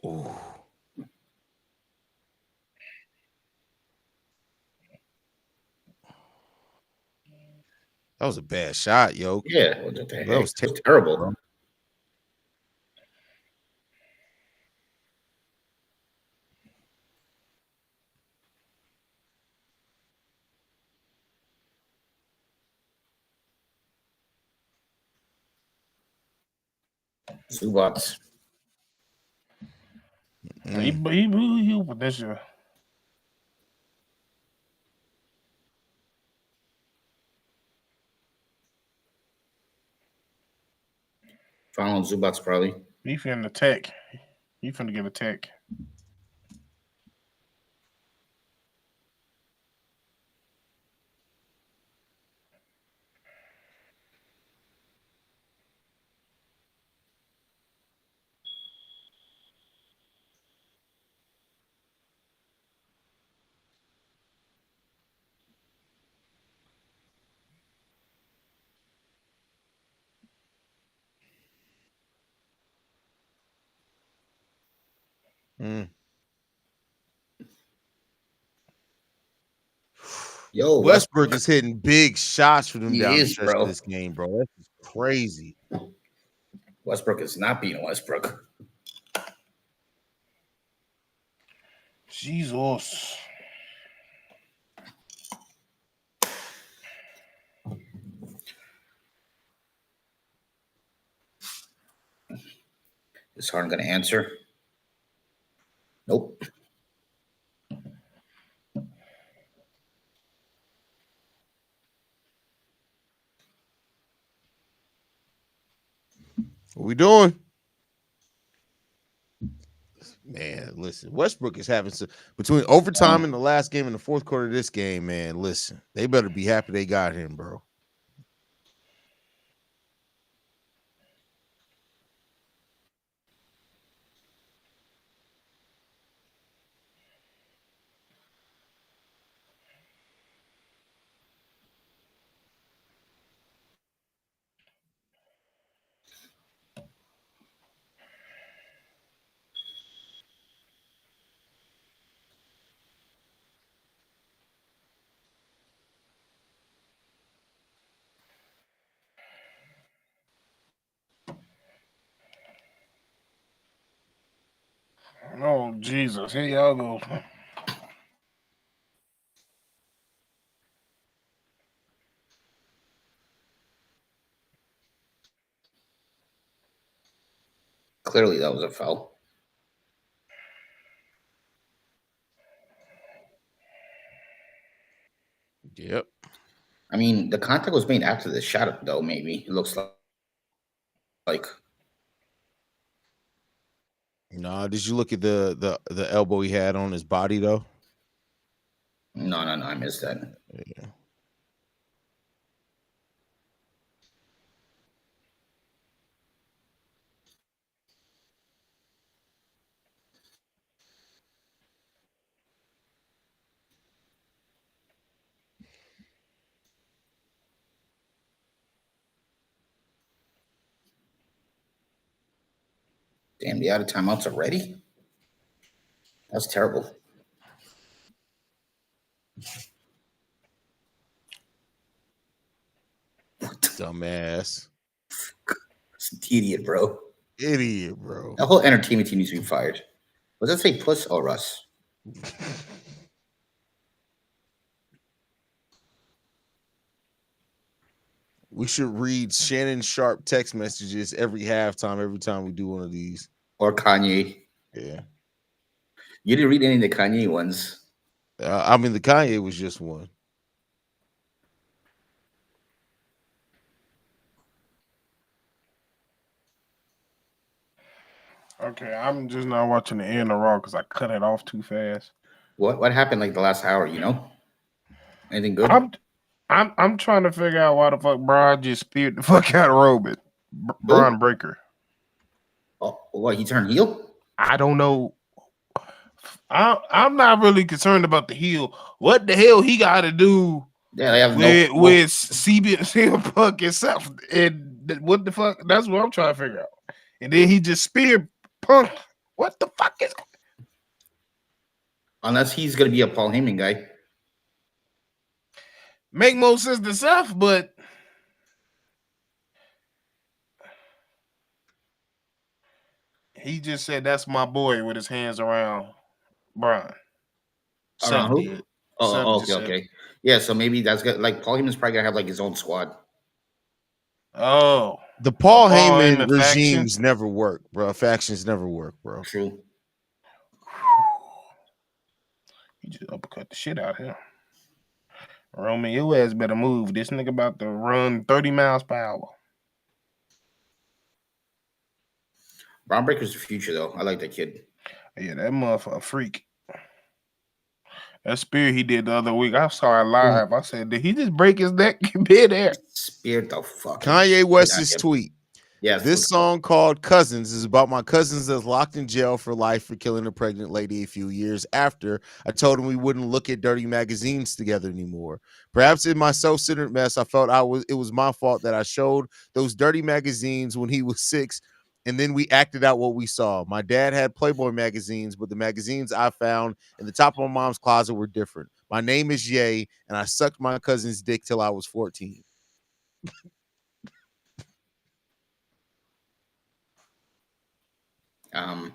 Ooh. That was a bad shot, yo. Yeah, that was terrible. Bro. Zubac. He potential. Following Zubac probably. He finna attack. He finna get attack. Mm. Yo, Westbrook is hitting big shots for them He down the is, stretch bro. of this game, bro. That's just crazy. Westbrook is not being Westbrook. Jesus. Is Harden going to answer? Nope. What we doing? Man, listen, Westbrook is having some between overtime in the last game and the fourth quarter of this game, man. Listen, they better be happy they got him, bro. Oh, Jesus. Here y'all go. Clearly, that was a foul. Yep. I mean, the contact was made after the shot, though. Maybe it looks like. Nah, did you look at the elbow he had on his body though? No, I missed that. Yeah. Damn, the out of timeouts already? That's terrible. Dumbass. It's an idiot, bro. Idiot, bro. The whole entertainment team needs to be fired. Was that say Puss or Russ? We should read Shannon Sharp text messages every halftime, every time we do one of these. Or Kanye? Yeah. You didn't read any of the Kanye ones. I mean, the Kanye was just one. Okay, I'm just not watching the end of Raw because I cut it off too fast. What happened like the last hour? You know, anything good? I'm trying to figure out why the fuck Brian just speared the fuck out of Roman. Brian Breaker. Oh, what? He turned heel? I don't know. I'm not really concerned about the heel. What the hell he got to do? Yeah, they have with CM Punk himself. And what the fuck? That's what I'm trying to figure out. And then he just speared Punk. What the fuck is? Unless he's gonna be a Paul Heyman guy. Make more sense to Seth, but he just said that's my boy with his hands around Brian. Around who? Oh, okay. Yeah, so maybe that's good. Like Paul Heyman's probably gonna have like his own squad. Oh, the Paul Heyman regimes faction? Never work, bro. Factions never work, bro. True. He just uppercut the shit out of him. Roman, your ass better move. This nigga about to run 30 miles per hour. Braun Breaker's the future, though. I like that kid. Yeah, that motherfucker freak. That spear he did the other week, I saw it live. I said, did he just break his neck mid-air? Speared the fuck. Kanye West's tweet. Yes. This song called Cousins is about my cousins that's locked in jail for life for killing a pregnant lady a few years after I told him we wouldn't look at dirty magazines together anymore. Perhaps in my self-centered mess, I felt it was my fault that I showed those dirty magazines when he was 6 and then we acted out what we saw. My dad had Playboy magazines, but the magazines I found in the top of my mom's closet were different. My name is Ye, and I sucked my cousin's dick till I was 14. Um,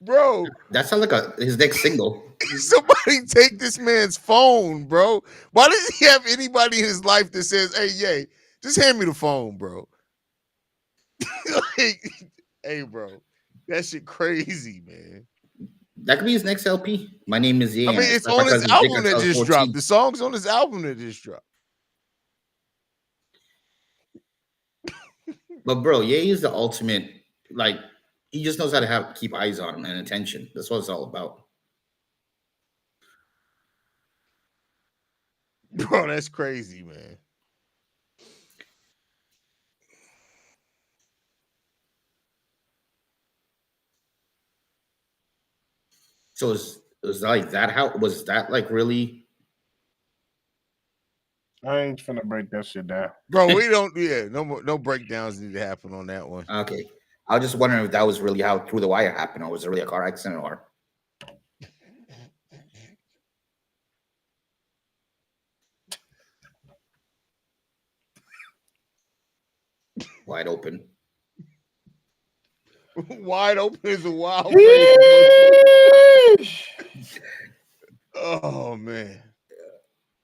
Bro, that sounds like his next single. somebody take this man's phone, bro. Why does he have anybody in his life that says, "Hey, Ye, just hand me the phone, bro"? Like, hey, bro, that shit crazy, man. That could be his next LP. My name is I Ye. mean, I it's slept my on his cousin's dick album until that I was just dropped. 14. The song's on his album that just dropped. But bro, Ye is the ultimate. Like he just knows how to keep eyes on him and attention. That's what it's all about. Bro, that's crazy, man. So it was like that. How was that like really? I ain't finna break that shit down. Bro, we don't. Yeah, no breakdowns need to happen on that one. Okay, I was just wondering if that was really how Through the Wire happened, or was it really a car accident, or wide open. Wide open is a wild phrase. Oh man.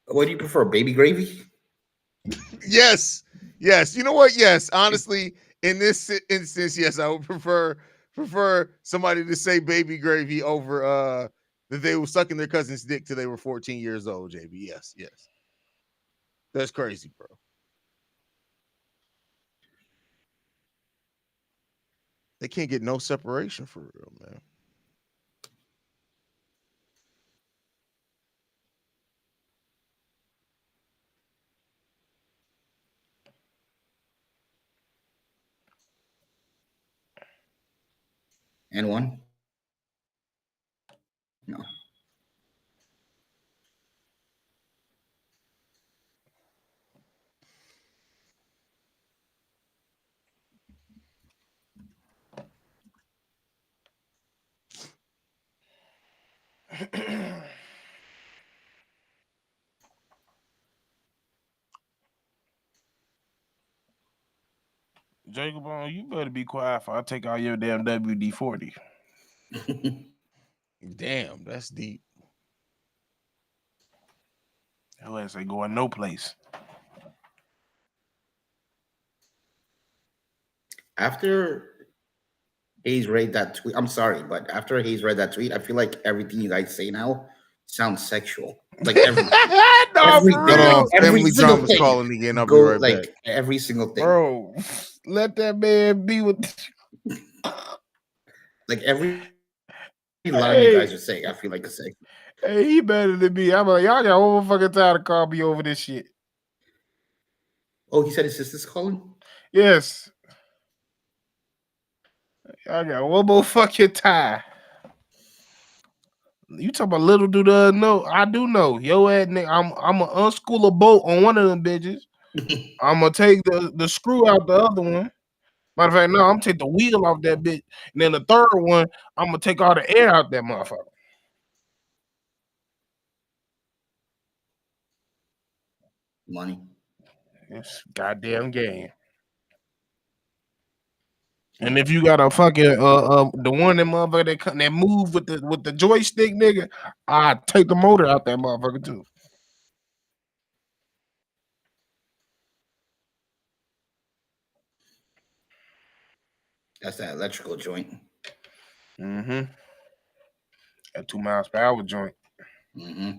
What do you prefer, baby gravy? Yes. You know what? Yes. Honestly, in this instance, yes, I would prefer somebody to say baby gravy over that they were sucking their cousin's dick till they were 14 years old, JB. Yes. That's crazy, bro. They can't get no separation for real, man. And one? No. Jacob, you better be quiet for I take all your damn WD 40. Damn, that's deep. Your ass ain't going no place. After Hayes read that tweet, I'm sorry, but after Hayes read that tweet, I feel like everything you guys say now sounds sexual. Like everything. No, for Everything, like real. every Family single drama's thing. calling again. I'll be Go right back. like every single thing. Bro, let that man be with. Like every line you guys are saying, I feel like it's sexual. Hey, he better than me. I'm like, y'all got one more fucking time to call me over this shit. Oh, he said his sister's calling? Yes. Y'all got one more fucking time. You talking about little dude doesn't know? I do know. Yo ass nigga, I'm an unschool a boat on one of them bitches. I'm gonna take the screw out the other one. Matter of fact, no, I'm gonna take the wheel off that bitch. And then the third one, I'm gonna take all the air out that motherfucker. Money. It's goddamn game. And if you got a fucking the one that motherfucker that move with the joystick, nigga, I take the motor out that motherfucker too. That's that electrical joint. Mm-hmm. At 2 miles per hour joint. Mm-hmm.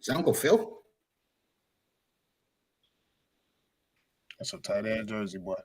Is that Uncle Phil? That's a tight ass jersey, boy.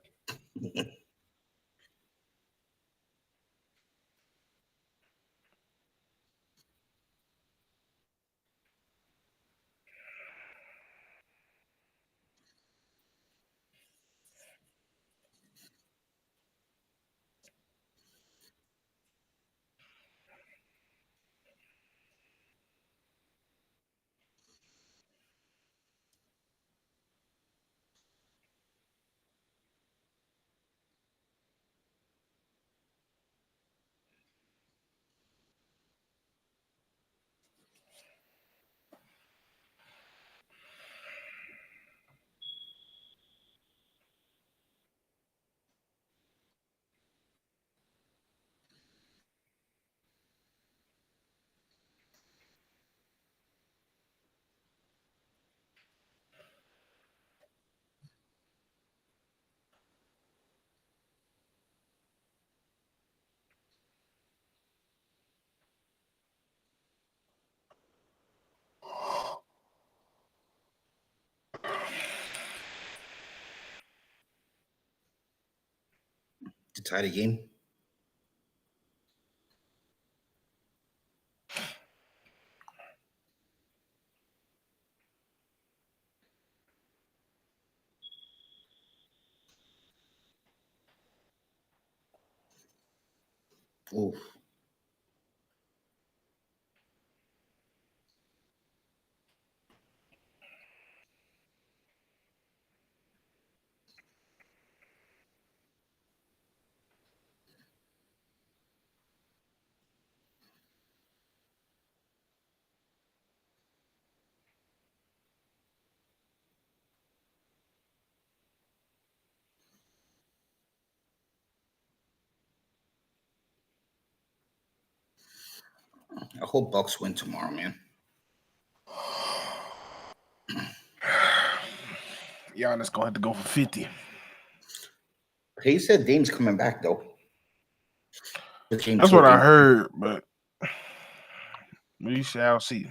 tie the game. Oof. I hope Bucks win tomorrow, man. Giannis gonna have to go for 50. He said Dame's coming back though. That's what I heard, but we shall see.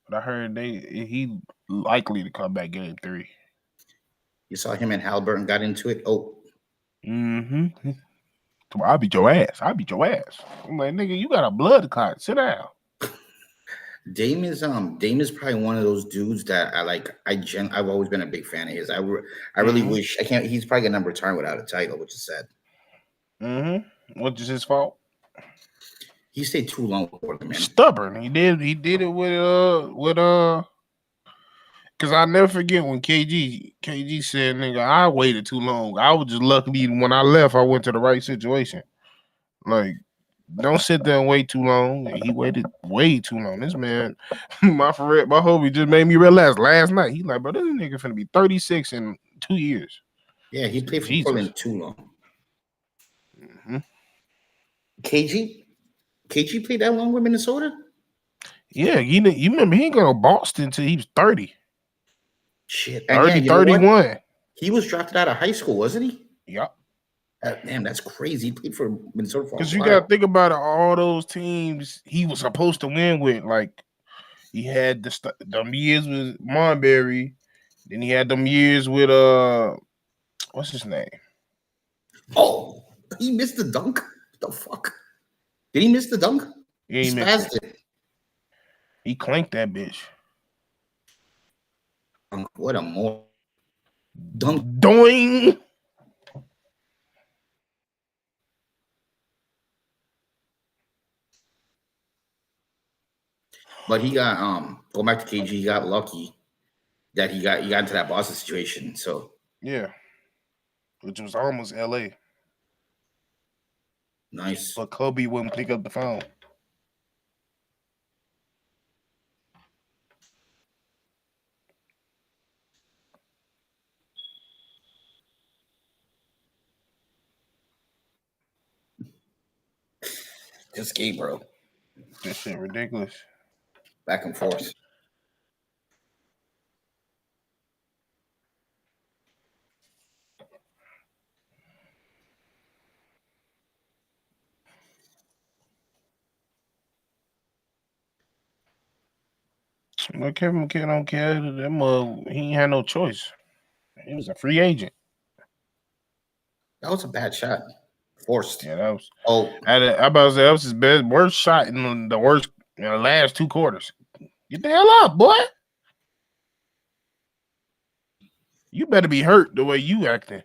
But I heard he likely to come back game 3. You saw him and Halliburton got into it. Oh. Mm-hmm. I'll beat your ass. I'm like, nigga, you got a blood clot. Sit down. Dame is probably one of those dudes that I like. I've always been a big fan of his. I really wish I can't. He's probably gonna never return without a title, which is sad. Mm-hmm. Which is his fault. He stayed too long for them, man. Stubborn. He did it with because I never forget when KG said, nigga, I waited too long. I was just lucky when I left, I went to the right situation. Like, don't sit there and wait too long. He waited way too long. This man, my homie just made me realize last night. He's like, bro, this nigga finna be 36 in 2 years. Yeah, he played for Portland too long. Mm-hmm. KG played that long with Minnesota? Yeah, you remember he ain't go to Boston until he was 30. Shit. 30, yeah, 31. He was drafted out of high school, wasn't he? Yep. Damn, that's crazy. He played for Minnesota for a while. Because you got to think about it, all those teams he was supposed to win with. Like, he had them years with Monberry. Then he had them years with, what's his name? Oh, he missed the dunk? What the fuck? Did he miss the dunk? Yeah, he missed it. He clanked that bitch. What a more dunk. Doing. But he got going back to KG, he got lucky that he got into that Boston situation. So yeah. Which was almost LA. Nice. But Kobe wouldn't pick up the phone. This game, bro. This shit ridiculous. Back and forth. Well, Kevin McKay don't care. He ain't had no choice. He was a free agent. That was a bad shot. Forced. Yeah, that was. Oh, I about to say that was his worst shot in the last 2 quarters. Get the hell up, boy. You better be hurt the way you acting.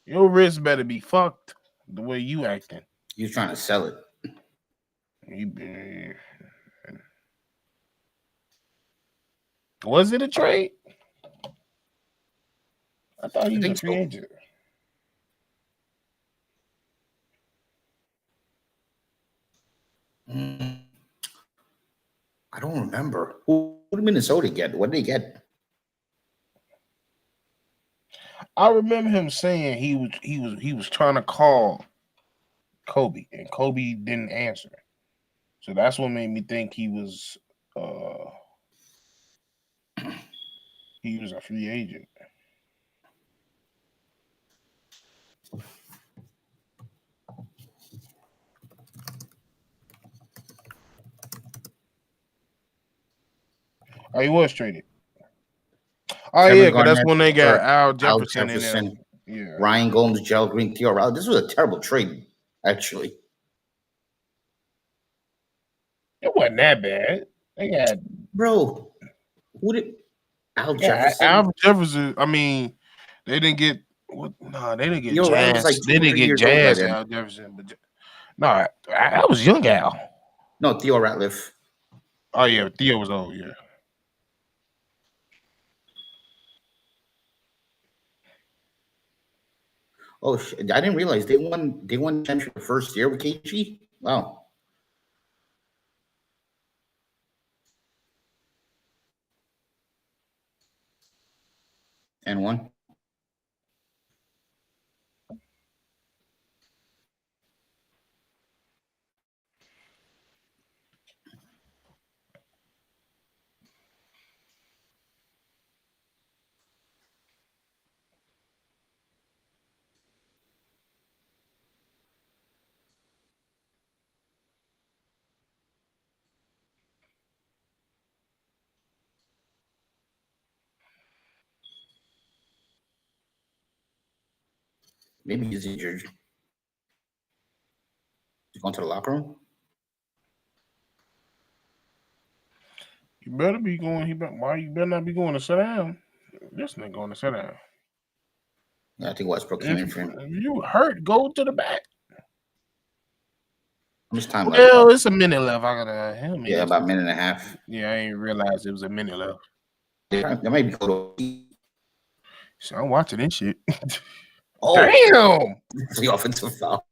Your wrist better be fucked the way you acting. You trying to sell it. Was it a trade? I thought he was a free agent. I don't remember. Who did Minnesota get? What did they get? I remember him saying he was trying to call Kobe, and Kobe didn't answer. So that's what made me think he was a free agent. Oh, he was traded. Oh Kevin yeah, because that's Garnett when they got for Al Al Jefferson in there. Jefferson, Yeah, Ryan Gomes, Gerald Green, Theo Riley. This was a terrible trade, actually. it wasn't that bad. They got Bro, who did Al yeah, Jefferson? Al Jefferson. I mean, they didn't get what? No, they didn't get Theo Riley was Jazz. like They 2 or didn't 3 get years old by Jazz then. Al Jefferson, but no, I was young Al. No, Theo Ratliff. Oh yeah, Theo was old. Yeah. Oh shit! I didn't realize they won. They won championship the first year with KG. Wow. And one. Maybe he's injured. He's going to the locker room. You better be going. Why you better not be going to sit down? This nigga going to sit down. Yeah, I think Westbrook came in for him. If you hurt, go to the back. How much time Well, left? it's a minute left. I gotta help me. Yeah, about a minute and a half. Yeah, I ain't realized it was a minute left. Yeah, that might be cool. So I'm watching this shit. Oh, Damn! the offensive foul.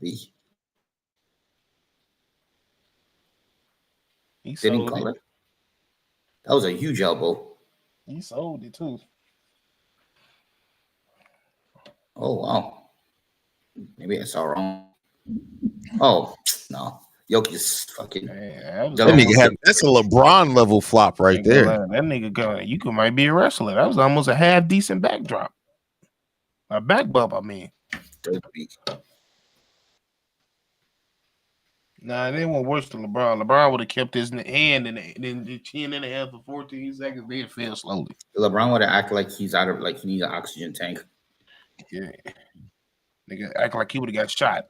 He Didn't sold call it. it. That was a huge elbow. He sold it too. Oh wow. Maybe I saw wrong. Oh no. Jokic is fucking. Man, That nigga that's a LeBron level flop right there. That nigga going. You could might be a wrestler. That was almost a half decent backdrop. A back bump, I mean. Nah, they went worse than LeBron. LeBron would have kept his hand in the chin in the air for 14 seconds. They'd fell slowly. LeBron would have acted like he's out of like he needs an oxygen tank. Yeah. Nigga act like he would have got shot.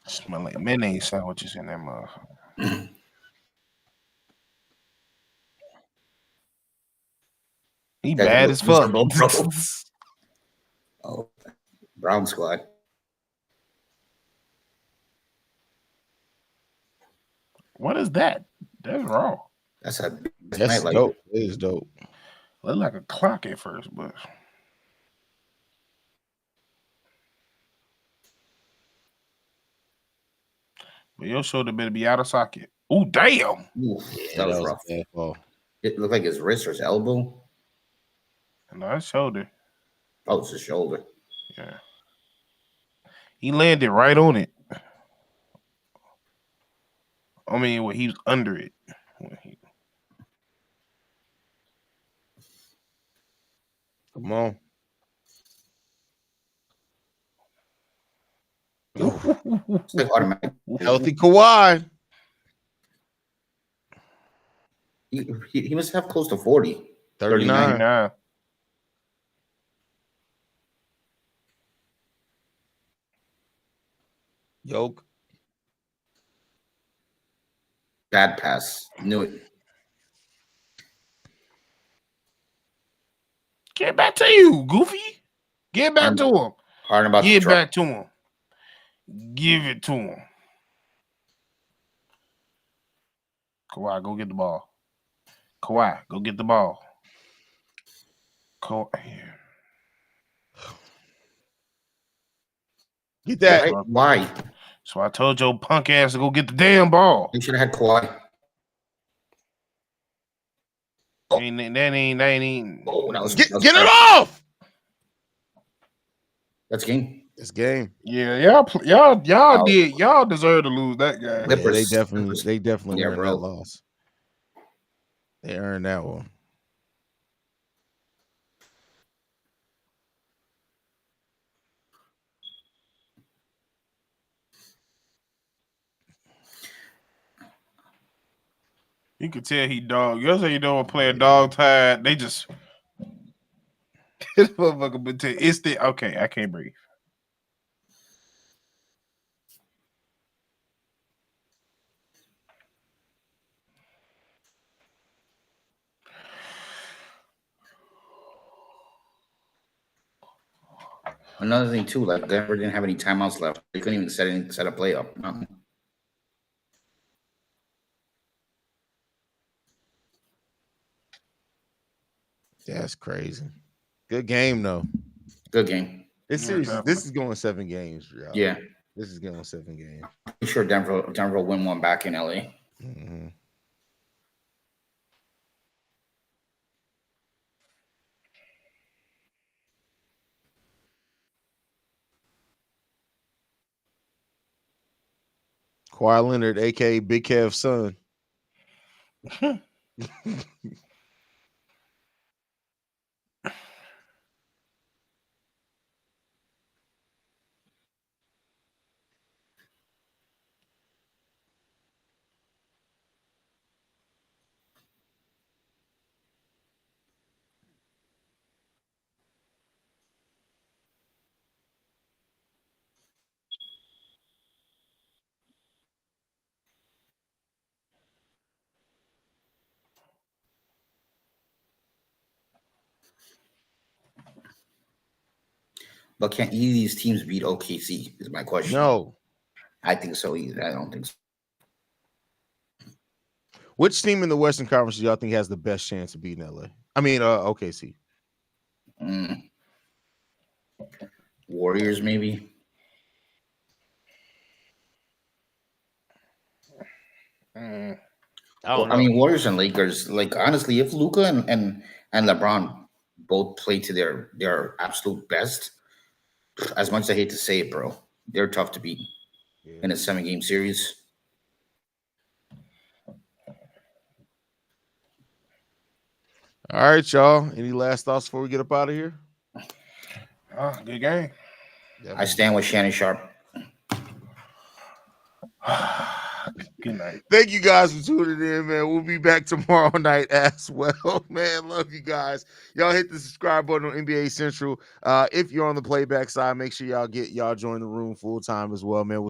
Smell like mayonnaise sandwiches in that motherfucker. He That bad was as fuck. miserable, bro. Oh, Brown squad. What is that? That's wrong. That's a That's like dope. It is dope. Looked like a clock at first, but your shoulder better be out of socket. Oh, damn. Ooh, Yeah, that was rough. bad fall. It looked like his wrist or his elbow. No, his shoulder. Oh, it's his shoulder. Yeah. He landed right on it. I mean, well, he was under it. Come on. It's like automatic. Healthy Kawhi. He must have close to 40. 39. Nah. Yoke. Bad pass. Knew it. Get back to you, Goofy. Get back to him. Harden about Get to drop. back to him. Give it to him. Kawhi, go get the ball. Kawhi, go get the ball. Get that. Why? So I told your punk ass to go get the damn ball. You should have had Kawhi. That ain't. Oh, that was Get it off. That's game. It's game. Yeah, y'all deserve to lose that guy. Yeah, they definitely Yeah, earned bro. that loss. They earned that one. You could tell he dog. Yesterday, you know, playing dog tired. They just this motherfucker been tell it's the okay. I can't breathe. Another thing too, like Denver didn't have any timeouts left. They couldn't even set a play up. Nothing. That's crazy. Good game though. Good game. This series, this is going 7 games, y'all. Yeah. This is going 7 games. I'm sure Denver will win one back in LA. Mm-hmm. Kawhi Leonard, aka Big Kev's son. But can either of these teams beat OKC? Is my question. No. I think so either. I don't think so. Which team in the Western Conference do y'all think has the best chance of beating LA? I mean, OKC. Warriors, maybe. I don't know. I mean, Warriors and Lakers. Like honestly, if Luka and LeBron both play to their absolute best, as much as I hate to say it, bro, they're tough to beat in a 7-game series. All right, y'all. Any last thoughts before we get up out of here? Good game. I stand with Shannon Sharp. Good night. Thank you guys for tuning in, man. We'll be back tomorrow night as well, man. Love you guys. Y'all hit the subscribe button on NBA Central. If you're on the playback side, make sure y'all join the room full time as well, man.